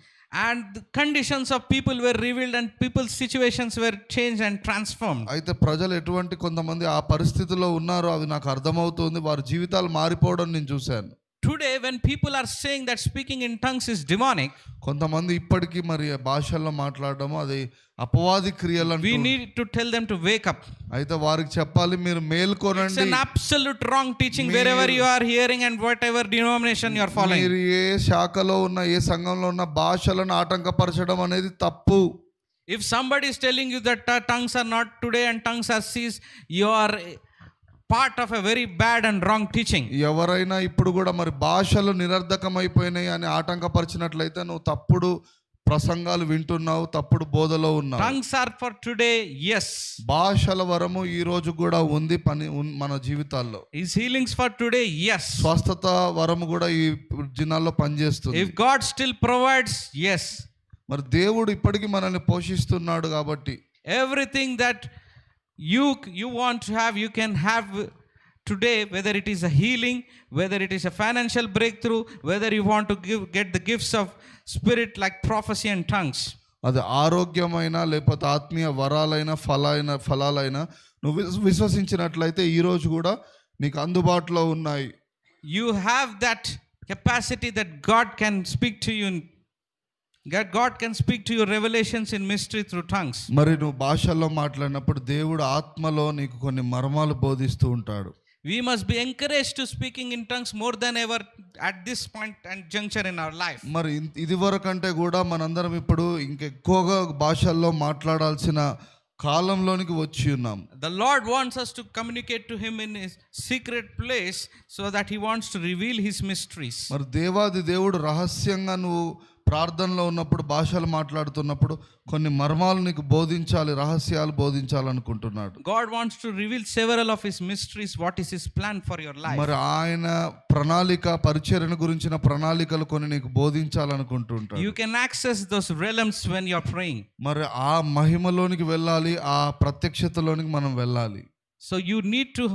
And the conditions of people were revealed and people's situations were changed and transformed. అయితే ప్రజలు ఎటువంటి కొంతమంది ఆ పరిస్థితిలో ఉన్నారో అవి నాకు అర్థమవుతుంది. వారి జీవితాలు మారిపోవడం నేను చూశాను. Today when people are saying that speaking in tongues is demonic, కొంతమంది ఇప్పటికీ మరి భాషల్లో మాట్లాడడం అది అపవాది క్రియలు we అంటూ, need to tell them to wake up. అయితే వారికి చెప్పాలి మీరు It's మేల్కొనండి. an absolute wrong teaching wherever you are hearing and whatever denomination you are following. మీరు ఏ శాఖలో ఉన్న ఏ సంఘంలో ఉన్న భాషలను ఆటంకపరచడం అనేది తప్పు. If somebody is telling you that tongues are not today and tongues are ceased, you are part of a very bad and wrong teaching. ఎవరైనా ఇప్పుడు కూడా మరి భాషలు నిరర్ధకమైపోయినాయి అని ఆటంకపరిచినట్లయితే నువ్వు తప్పుడు ప్రసంగాలు వింటున్నావు, తప్పుడు బోధలో ఉన్నావు. Tongues are for today, yes. భాషల వరము ఈ రోజు కూడా ఉంది మన జీవితాల్లో. Is healings for today? Yes. స్వస్థత వరము కూడా ఈ దినాల్లో పనిచేస్తుంది. If God still provides, yes. మరి దేవుడు ఇప్పటికీ మనల్ని పోషిస్తున్నాడు కాబట్టి Everything that you want to have, you can have today, whether it is a healing, whether it is a financial breakthrough, whether you want to get the gifts of spirit like prophecy and tongues. అది ఆరోగ్యమైన లేకపోతే ఆత్మీయ వరాలైన ఫలాలైన నువ్వు విశ్వసించినట్లయితే ఈ రోజు కూడా నీకు అందుబాటులో ఉన్నాయి. You have that capacity that God can speak to you. God can speak to your revelations in mystery through tongues. మరి నువ్వు భాషల్లో మాట్లాడినప్పుడు దేవుడు ఆత్మలో నీకు కొన్ని మర్మాలు బోధిస్తూ ఉంటాడు. We must be encouraged to speaking in tongues more than ever at this point and juncture in our life. మరి ఇది వరకంటే కూడా మనందరం ఇప్పుడు ఇంకెక్కువగా భాషల్లో మాట్లాడాల్సిన కాలంలోనికి వచ్చి ఉన్నాం. The Lord wants us to communicate to him in his secret place so that he wants to reveal his mysteries. మరి దేవాది దేవుడు రహస్యంగా నువ్వు ప్రార్థనలో ఉన్నప్పుడు భాషలు మాట్లాడుతున్నప్పుడు కొన్ని మర్మాలు నీకు బోధించాలి, రహస్యాలు బోధించాలనుకుంటున్నాడు. God wants to reveal several of his mysteries. What is his plan for your life? మరి ఆయన ప్రణాళిక, పరిచర్యను గురించిన ప్రణాళికలు కొన్ని నీకు బోధించాలనుకుంటుంటాడు. You can access those realms when you are praying. మరి ఆ మహిమలోనికి వెళ్ళాలి, ఆ ప్రత్యక్షతలోనికి మనం వెళ్ళాలి. So you need to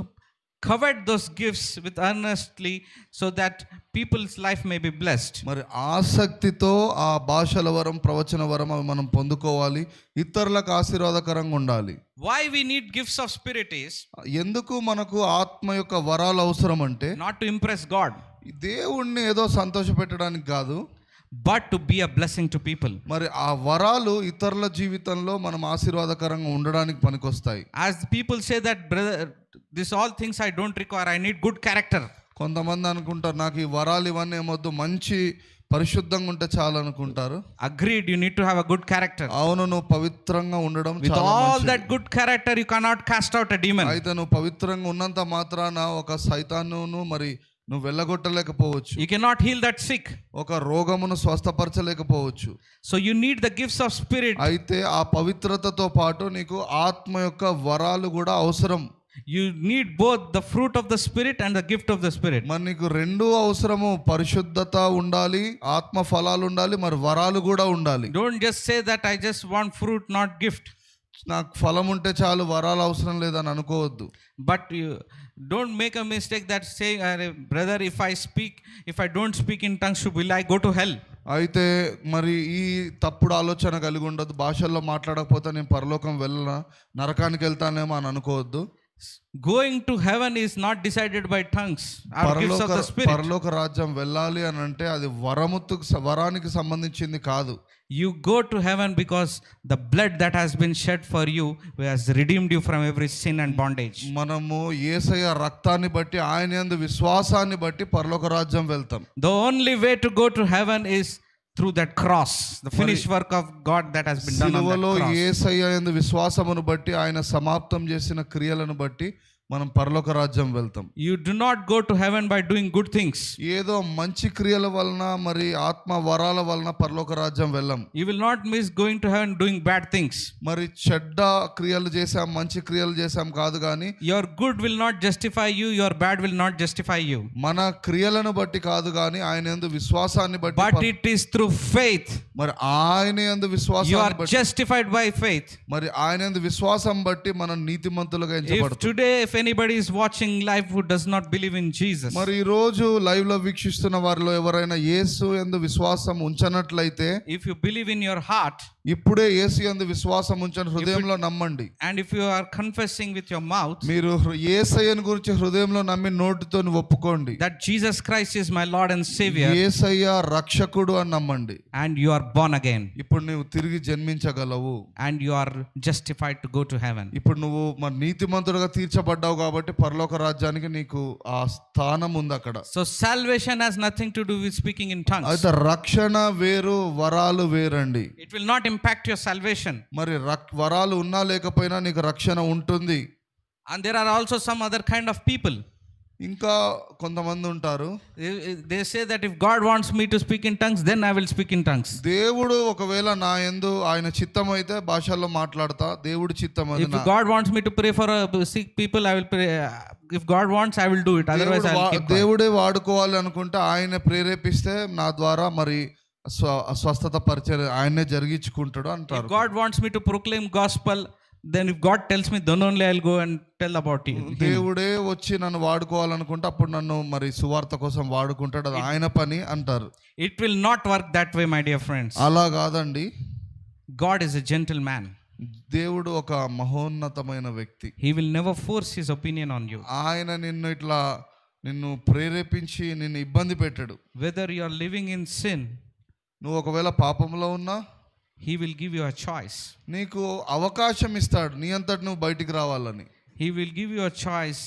covet those gifts with earnestly so that people's life may be blessed. మరి ఆసక్తితో ఆ భాషల వరం, ప్రవచన వరం అవి మనం పొందుకోవాలి, ఇతరులకు ఆశీర్వాదకరంగా ఉండాలి. Why we need gifts of spirit is ఎందుకు మనకు ఆత్మ యొక్క వరాలు అవసరం అంటే not to impress God, దేవుణ్ణి ఏదో సంతోషపెట్టడానికి కాదు, but to be a blessing to people. మరి ఆ వరాలు ఇతరుల జీవితంలో మనం ఆశీర్వాదకరంగా ఉండడానికి పనికొస్తాయి. As people say that, brother, this all things I don't require, I need good character. కొంతమంది అనుకుంటారు నాకు ఈ వరాలు ఇవన్నీ ఏమొద్దు, మంచి పరిశుద్ధంగా ఉంటే చాలు అనుకుంటారు. Agreed, you need to have a good character. అవును, నువ్వు పవిత్రంగా ఉండడం With చాలా all మంచిది. that good character you cannot cast out a demon. అయితే నువ్వు పవిత్రంగా ఉన్నంత మాత్రాన ఒక సైతానును మరి నువ్వు వెళ్ళగొట్టలేకపోవచ్చు. You cannot heal that sick. ఒక రోగమును స్వస్థపరచలేకపోవచ్చు. So you need the gifts of spirit. అయితే ఆ పవిత్రతతో పాటు నీకు ఆత్మ యొక్క వరాలు కూడా అవసరం. You need both the fruit of the spirit and the gift of the spirit. మరి నీకు రెండు అవసరము, పరిశుద్ధత ఉండాలి, ఆత్మ ఫలాలు ఉండాలి, మరి వరాలు కూడా ఉండాలి. Don't just say that I just want fruit, not gift. నాకు ఫలం ఉంటే చాలు, వరాలు అవసరం లేదని అనుకోవద్దు. But you don't make a mistake that saying, brother, if I don't speak in tongues, will I go to hell? అయితే మరి ఈ తప్పుడు ఆలోచన కలిగి ఉండదు. భాషల్లో మాట్లాడకపోతే నేను పరలోకం వెళ్ళనా, నరకానికి వెళ్తానేమో అని అనుకోవద్దు. Going to heaven is not decided by tongues or gifts of the spirit. పరలోక రాజ్యం వెళ్ళాలి అని అంటే అది వరానికి సంబంధించింది కాదు. You go to heaven because the blood that has been shed for you has redeemed you from every sin and bondage. మనము యేసయ్య రక్తాన్ని బట్టి, ఆయన యందు విశ్వాసాన్ని బట్టి పరలోక రాజ్యం వెళ్తాం. The only way to go to heaven is through that cross, the finished work of God that has been done on that cross. యేసయ్య యందు విశ్వాసమును బట్టి, ఆయన సమాప్తం చేసిన క్రియలను బట్టి మనం పరలోక రాజ్యం వెళ్తాం. You do not go to heaven by doing good things. ఏదో మంచి క్రియల వలన మరి ఆత్మ వరాల వలన పరలోక రాజ్యం వెళ్ళం. You will not miss going to heaven doing bad things. మరి చెడ్డ క్రియలు చేసాం, మంచి క్రియలు చేసాం కాదు కానీ Your good will not justify you, your bad will not justify you. మన క్రియలను బట్టి కాదు కానీ ఆయన యందు విశ్వాసాన్ని బట్టి. But it is through faith. మరి ఆయన యందు You విశ్వాసాన్ని are బట్టి, justified by faith. మరి ఆయన యందు విశ్వాసం బట్టి మనం నీతిమంతులుగా If ఎంచబడతాం. today if anybody is watching live who does not believe in Jesus, మరి ఈ రోజు లైవ్ లో వీక్షిస్తున్న వారిలో ఎవరైనా యేసు యందు విశ్వాసం ఉంచనట్లయితే, if you believe in your heart ఇప్పుడే యేసు యందు విశ్వాసం ఉంచని హృదయంలో నమ్మండి. and if you are confessing with your mouth మీరు యేసయ్యను గురించి హృదయంలో నమ్మి నోటితో ఒప్పుకోండి, that Jesus Christ is my Lord and Savior, యేసయ్య రక్షకుడు అని నమ్మండి, and you are born again, ఇప్పుడు నువ్వు తిరిగి జన్మించగలవు, and you are justified to go to heaven. ఇప్పుడు నువ్వు మరి నీతిమంతుడుగా తీర్చబడ్డావు కాబట్టి పరలోక రాజ్యానికి నీకు ఆ స్థానం ఉంది అక్కడ. So salvation has nothing to do with speaking in tongues. అయితే రక్షణ వేరు, వరాలు వేరండి. It will not impact your salvation. మరి వరాలు ఉన్నా లేకపోయినా నీకు రక్షణ ఉంటుంది. And there are also some other kind of people. ఇంకా కొంతమంది ఉంటారు, They say that if God wants me to speak in tongues, then I will speak in tongues. దేవుడు ఒకవేళ నా యందు ఆయన చిత్తం అయితే భాషల్లో మాట్లాడతా, దేవుడి చిత్తం అది. If God wants me to pray for sick people, I will pray. If God wants, I will do it. Otherwise, I will keep quiet. దేవుడే వాడుకోవాలి అనుకుంటే ఆయన ప్రేరేపిస్తే నా ద్వారా మరి స్వస్థత పరిచయం ఆయనే జరిగించుకుంటాడు అంటారు. If God wants me to proclaim gospel, then if God tells me, then only I'll go and tell about it. దేవుడే వచ్చి నన్ను వాడుకోవాలనుకుంటే అప్పుడు నన్ను మరి సువార్త కోసం వాడుకుంటాడు, అది ఆయన పని అంటారు. It will not work that way, my dear friends. అలా కాదండి. God is a gentleman. దేవుడు ఒక మహోన్నతమైన వ్యక్తి. He will never force his opinion on you. ఆయన నిన్ను ప్రేరేపించి నిన్ను ఇబ్బంది పెట్టాడు. Whether you are living in sin, నువ్వు ఒకవేళ పాపంలో ఉన్నా he will give you a choice. నీకు అవకాశం ఇస్తాడు నీ అంతటి నువ్వు బయటికి రావాలని. He will give you a choice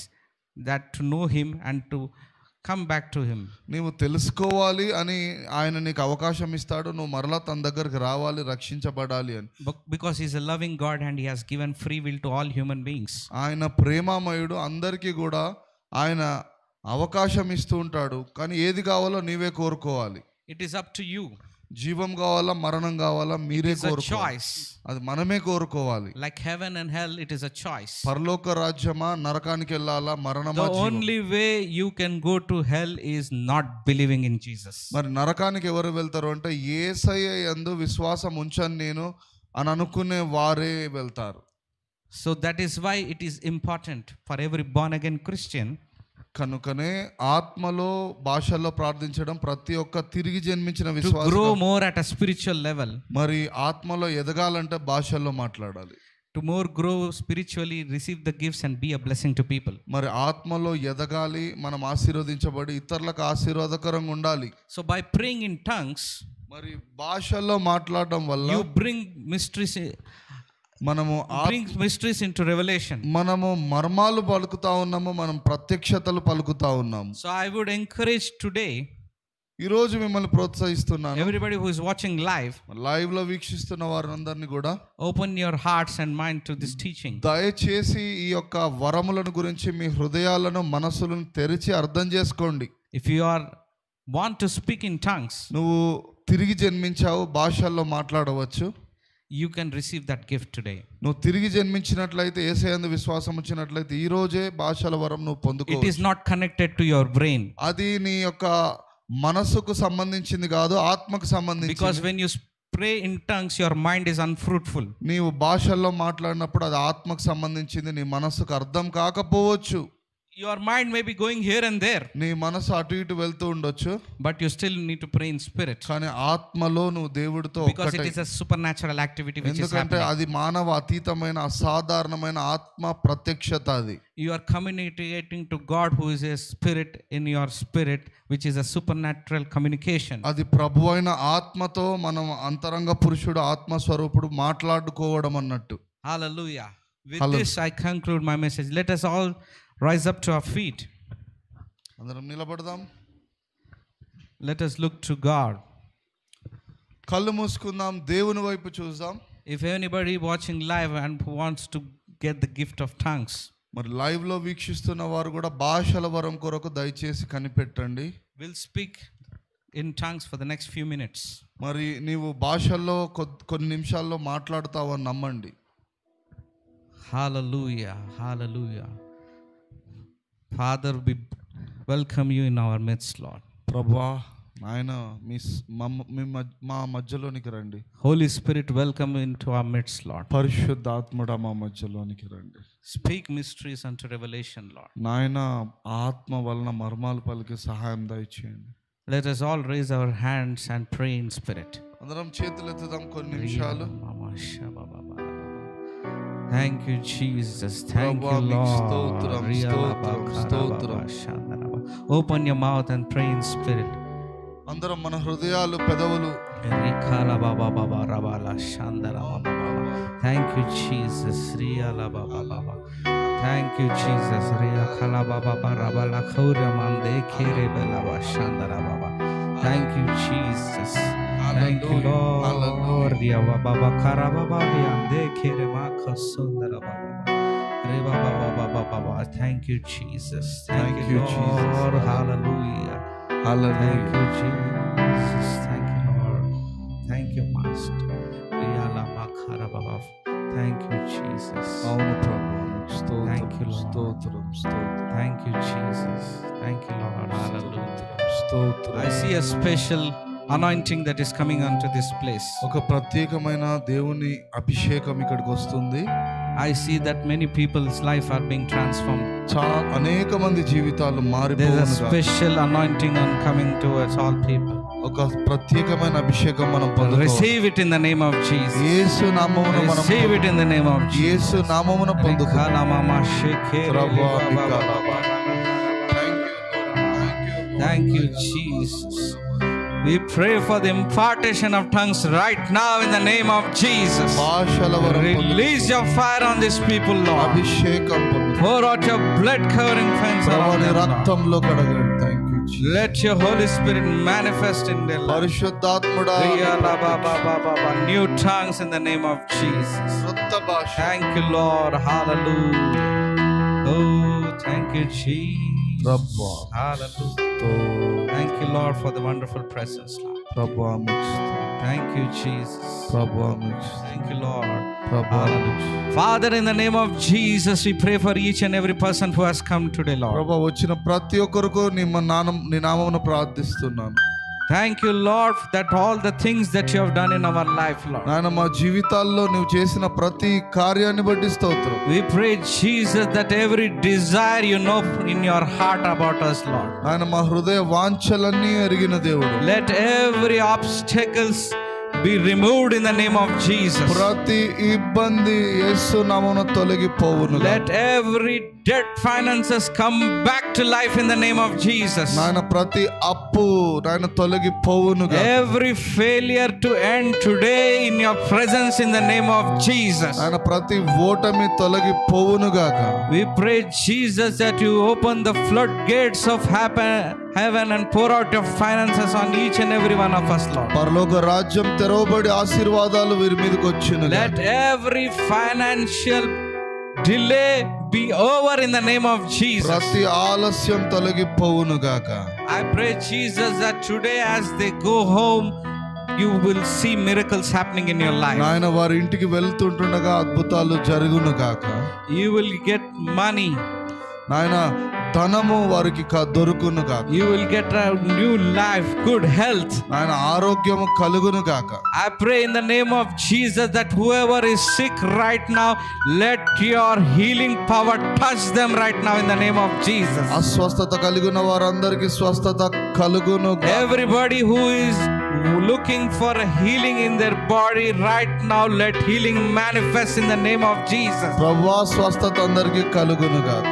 that to know him and to come back to him. నీవు తెలుసుకోవాలి అని ఆయన నీకు అవకాశం ఇస్తాడు, నువ్వు మరలా తన దగ్గరికి రావాలి, రక్షించబడాలి అని. Because he is a loving God and he has given free will to all human beings. ఆయన ప్రేమామయుడు, అందరికీ కూడా ఆయన అవకాశం ఇస్తూ ఉంటాడు, కానీ ఏది కావాలో నీవే కోరుకోవాలి. It is up to you. జీవం కావాలా మరణం కావాలా మీరే choice. అది మనమే కోరుకోవాలి. Like heaven and hell, it is a choice. పరలోక రాజ్యమా నరకానికి వెళ్ళాలా మరణమా? The only way you can go to hell is not believing in Jesus. మరి నరకానికి ఎవరు వెళ్తారు అంటే యేసయ్య యందు విశ్వాసం ఉంచని నేను అని అనుకునే వారే వెళ్తారు. So that is why it is important for every born again Christian కనుకనే ఆత్మలో భాషల్లో ప్రార్థించడం ప్రతి ఒక్క తిరిగి జన్మించిన to విశ్వాసం grow more at a spiritual level. మరి ఆత్మలో ఎదగాలంటే భాషల్లో మాట్లాడాలి. To more grow spiritually, receive the gifts and be a blessing to people. మరి ఆత్మలో ఎదగాలి, మనం ఆశీర్వదించబడి ఇతరులకు ఆశీర్వాదకరంగా ఉండాలి. So by praying in tongues, మరి భాషల్లో మాట్లాడడం వల్ల you bring mysteries into revelation. మనము మర్మాలు పలుకుతా ఉన్నాము, మనం ప్రత్యక్షతలు పలుకుతా ఉన్నాము. So I would encourage today ఈ రోజు మిమ్మల్ని ప్రోత్సహిస్తున్నాను, everybody who is watching live లో వీక్షిస్తున్న వారందరినీ కూడా open your hearts and mind to this teaching. దయచేసి ఈ యొక్క వరములను గురించి మీ హృదయాలను మనసులను తెరిచి అర్థం చేసుకోండి. If you want to speak in tongues, నువ్వు తిరిగి జన్మించావు, భాషల్లో మాట్లాడవచ్చు, you can receive that gift today. నువ్వు తిరిగి జన్మించినట్లయితే, యేసయ్యందు విశ్వాసం వచ్చినట్లయితే ఈ రోజే భాషల వరం నువ్వు పొందుకోవచ్చు. It is not connected to your brain. అది నీ యొక్క మనసుకు సంబంధించింది కాదు, ఆత్మకు సంబంధించింది. Because when you pray in tongues, your mind is unfruitful. నీవు భాషల్లో మాట్లాడినప్పుడు అది ఆత్మకు సంబంధించింది, నీ మనసుకు అర్థం కాకపోవచ్చు. Your mind may be going here and there. నీ మనసు అటు ఇటు వెళ్తూ ఉండొచ్చు, but you still need to pray in spirit. కానీ ఆత్మలో నువ్వు దేవుడితో because it is a supernatural activity which is happening. ఎందుకంటే అది మానవ అతీతమైన అసాధారణమైన ఆత్మ ప్రత్యక్షత. అది you are communicating to God who is a spirit in your spirit, which is a supernatural communication. అది ప్రభువైన ఆత్మతో మనం అంతరంగ పురుషుడు ఆత్మ స్వరూపుడు మాట్లాడుకోవడం అన్నట్టు. Hallelujah. With this I conclude my message. Let us all rise up to our feet. అందరం నిలబడదాం. Let us look to God. కళ్ళు మూసుకుందాం, దేవుని వైపు చూద్దాం. If anybody watching live and who wants to get the gift of tongues, మరి live లో వీక్షిస్తున్న వారు కూడా భాషల వరం కొరకు దయచేసి కనిపెట్టండి. We'll speak in tongues for the next few minutes. మరి నీవు భాషల్లో కొన్ని నిమిషాల్లో మాట్లాడతావని నమ్మండి. Hallelujah, hallelujah. Father, we welcome you in our midst, Lord. ప్రభువా ఆయన మా మధ్యలోనికి రండి. Holy Spirit, welcome into our midst, Lord. పరిశుద్ధాత్ముడా మా మధ్యలోనికి రండి. Speak mysteries unto revelation, Lord. నాయన ఆత్మ వలన మర్మాలు పలికి సహాయం దయచేయండి. Let us all raise our hands and pray in spirit. అందరం చేతులు ఎత్తుదాం కొన్ని నిమిషాలు. Thank you, Jesus. Thank you, Lord. Open your mouth and pray in spirit. అందరం మన హృదయాలు పెదవులు. Thank you, Jesus. Thank you, Jesus. Thank you, Jesus. Thank you, Lord. Thank you, Jesus. Thank you, Lord. Hallelujah. Thank you, Jesus. Thank you, Lord. Thank you, Master. Thank you, Jesus. Thank you, Lord. Thank you, Jesus. Thank you, Lord. Hallelujah. I see a special anointing that is coming onto this place. ఒక ప్రత్యేకమైన దేవుని అభిషేకం ఇక్కడికి వస్తుంది. I see that many people's life are being transformed. అనేక మంది జీవితాలు మారిపోవును. There's a special anointing on coming towards all people. ఒక ప్రత్యేకమైన అభిషేకం మనం పొందుకోవాలి. Receive it in the name of Jesus. యేసు నామమున మనం receive it in the name of Jesus. యేసు నామమున పొందుకోవాలి. Thank you, Jesus. We pray for the impartation of tongues right now in the name of Jesus. Release your fire on these people, Lord. అభిషేకం pour out your blood covering fence around them. రక్తంలో కడగండి. Thank you, Jesus. Let your Holy Spirit manifest in their life. పరిశుద్ధాత్ముడా new tongues in the name of Jesus. కొత్త భాష. Thank you, Lord. Hallelujah. Oh, thank you, Jesus. ప్రభువా hallelujah. Thank you, Lord, for the wonderful presence, Lord. ప్రభువా thank you, Jesus. ప్రభువా thank you, Lord. ప్రభువా Father, in the name of Jesus, we pray for each and every person who has come today, Lord. ప్రభువా వచ్చిన ప్రతి ఒక్కరికి నీ నామమున ప్రార్థిస్తున్నాను. Thank you, Lord, that all the things that you have done in our life, Lord. నాయన మా జీవితాల్లో నీవు చేసిన ప్రతి కార్యాన్ని బట్టి స్తోత్రం. We pray, Jesus, that every desire you know in your heart about us, Lord. నాయన మా హృదయ వాంఛలన్నీ ఎరిగిన దేవుడు. Let every obstacles be removed in the name of Jesus. ప్రతి ఇబ్బంది యేసు నామమున తొలగిపోవును. Let every debt finances come back to life in the name of Jesus. నాయన ప్రతి అప్పు నాయన తొలగిపోవును. Every failure to end today in your presence in the name of Jesus. నాయన ప్రతి ఓటమి తొలగిపోవును గాక. We pray, Jesus, that you open the floodgates of heaven and pour out your finances on each and every one of us, Lord. పరలోక రాజ్యం తెరవబడి ఆశీర్వాదాలు వీరి మీదకి వచ్చును. Let every financial delay be over in the name of Jesus. ప్రతి ఆలస్యం తొలగిపోవును గాక. I pray, Jesus, that today as they go home you will see miracles happening in your life. నాయన వారి ఇంటికి వెళ్తుండగా అద్భుతాలు జరుగును గాక. You will get money. నాయన ధనము వారికి దొరుకును గాక. You will get a new life, good health. నాయన ఆరోగ్యము కలుగును గాక. I pray in the name of Jesus that whoever is sick right now, let your healing power touch them right now in the name of Jesus. అస్వస్థత కలిగిన వారందరికీ స్వస్థత కలుగును గాక. Everybody who is looking for a healing in their body right now, let healing manifest in the name of Jesus. ప్రభువా స్వస్థత అందరికీ కలుగును గాక.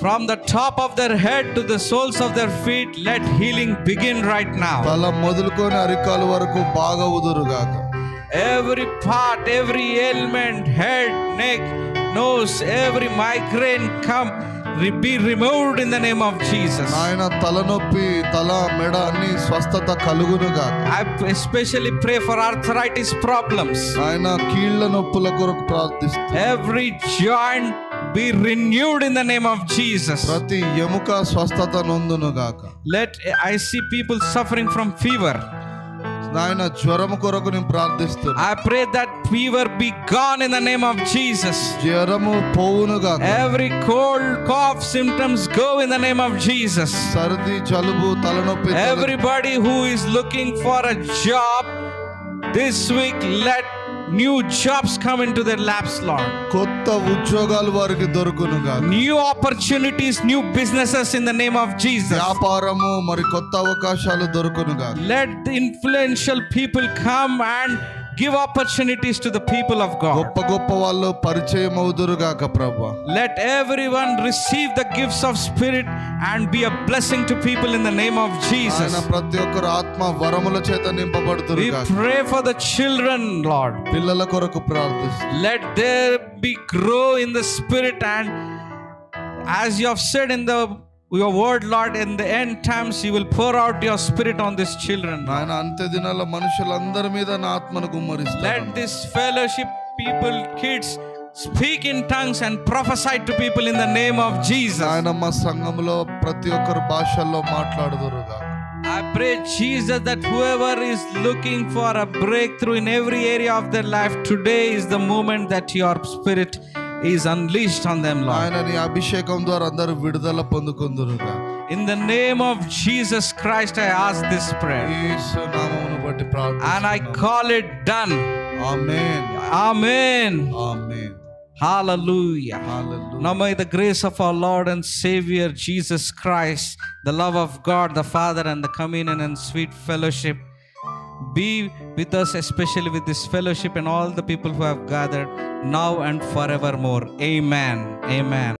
From the top of their head to the soles of their feet, let healing begin right now. తల మొదలుకొని అరికాలు వరకు బాగా ఉదురుగాక. Every part, every ailment, head, neck, nose, every migraine be removed in the name of Jesus. నాయన తలనొప్పి తల మెడ అన్ని స్వస్థత కలుగునుగాక. I especially pray for arthritis problems. నాయన కీళ్ళ నొప్పుల కొరకు ప్రార్థిస్తున్నాను. Every joint be renewed in the name of Jesus. ప్రతి ఎముక స్వస్థత నొందును గాక. I see people suffering from fever. నాయన జ్వరము కొరకు నేను ప్రార్థిస్తున్నా. I pray that fever be gone in the name of Jesus. జ్వరము పోవును గాక. Every cold, cough symptoms go in the name of Jesus. సర్ది, జలుబు, తలనొప్పి. Everybody who is looking for a job this week, let new jobs come into their laps, Lord. కొత్త ఉద్యోగాలు వారికి దొరుకును గాక. New opportunities, new businesses in the name of Jesus. వ్యాపారము మరి కొత్త అవకాశాలు దొరుకును గాక. Let the influential people come and give opportunities to the people of God. గొప్ప గొప్ప వాళ్ళు పరిచయం అవుదురు గాక ప్రభువా. Let everyone receive the gifts of spirit and be a blessing to people in the name of Jesus. ఆయన ప్రతి ఒక్కరు ఆత్మ వరముల చేత నింపబడుదురు We గాక. pray for the children, Lord. పిల్లల కొరకు ప్రార్థిస్తున్నాం. Let there be grow in the spirit, and as you have said in your word, Lord, in the end times you will pour out your spirit on these children. ఆయన అంత్య దినాల మనుషులందరి మీద నా ఆత్మను గుమ్మరిస్తాను. Let this fellowship people, kids, speak in tongues and prophesy to people in the name of Jesus. ఆయన మా సంఘంలో ప్రతి ఒక్కరు భాషల్లో మాట్లాడుదురు గాక. I pray, Jesus, that whoever is looking for a breakthrough in every area of their life, today is the moment that your spirit is unleashed on them, Lord. ఆయన నీ అభిషేకం ద్వారా అందరూ విడుదల పొందుకొందురు గాక. In the name of Jesus Christ, I ask this prayer. యేసు నామమును బట్టి ప్రార్థిస్తున్నాను. And I call it done. Amen. Amen. Amen. Hallelujah. Hallelujah. Now may the grace of our Lord and Savior Jesus Christ, the love of God the Father, and the communion and sweet fellowship be with us, especially with this fellowship and all the people who have gathered now and forevermore. Amen. Amen.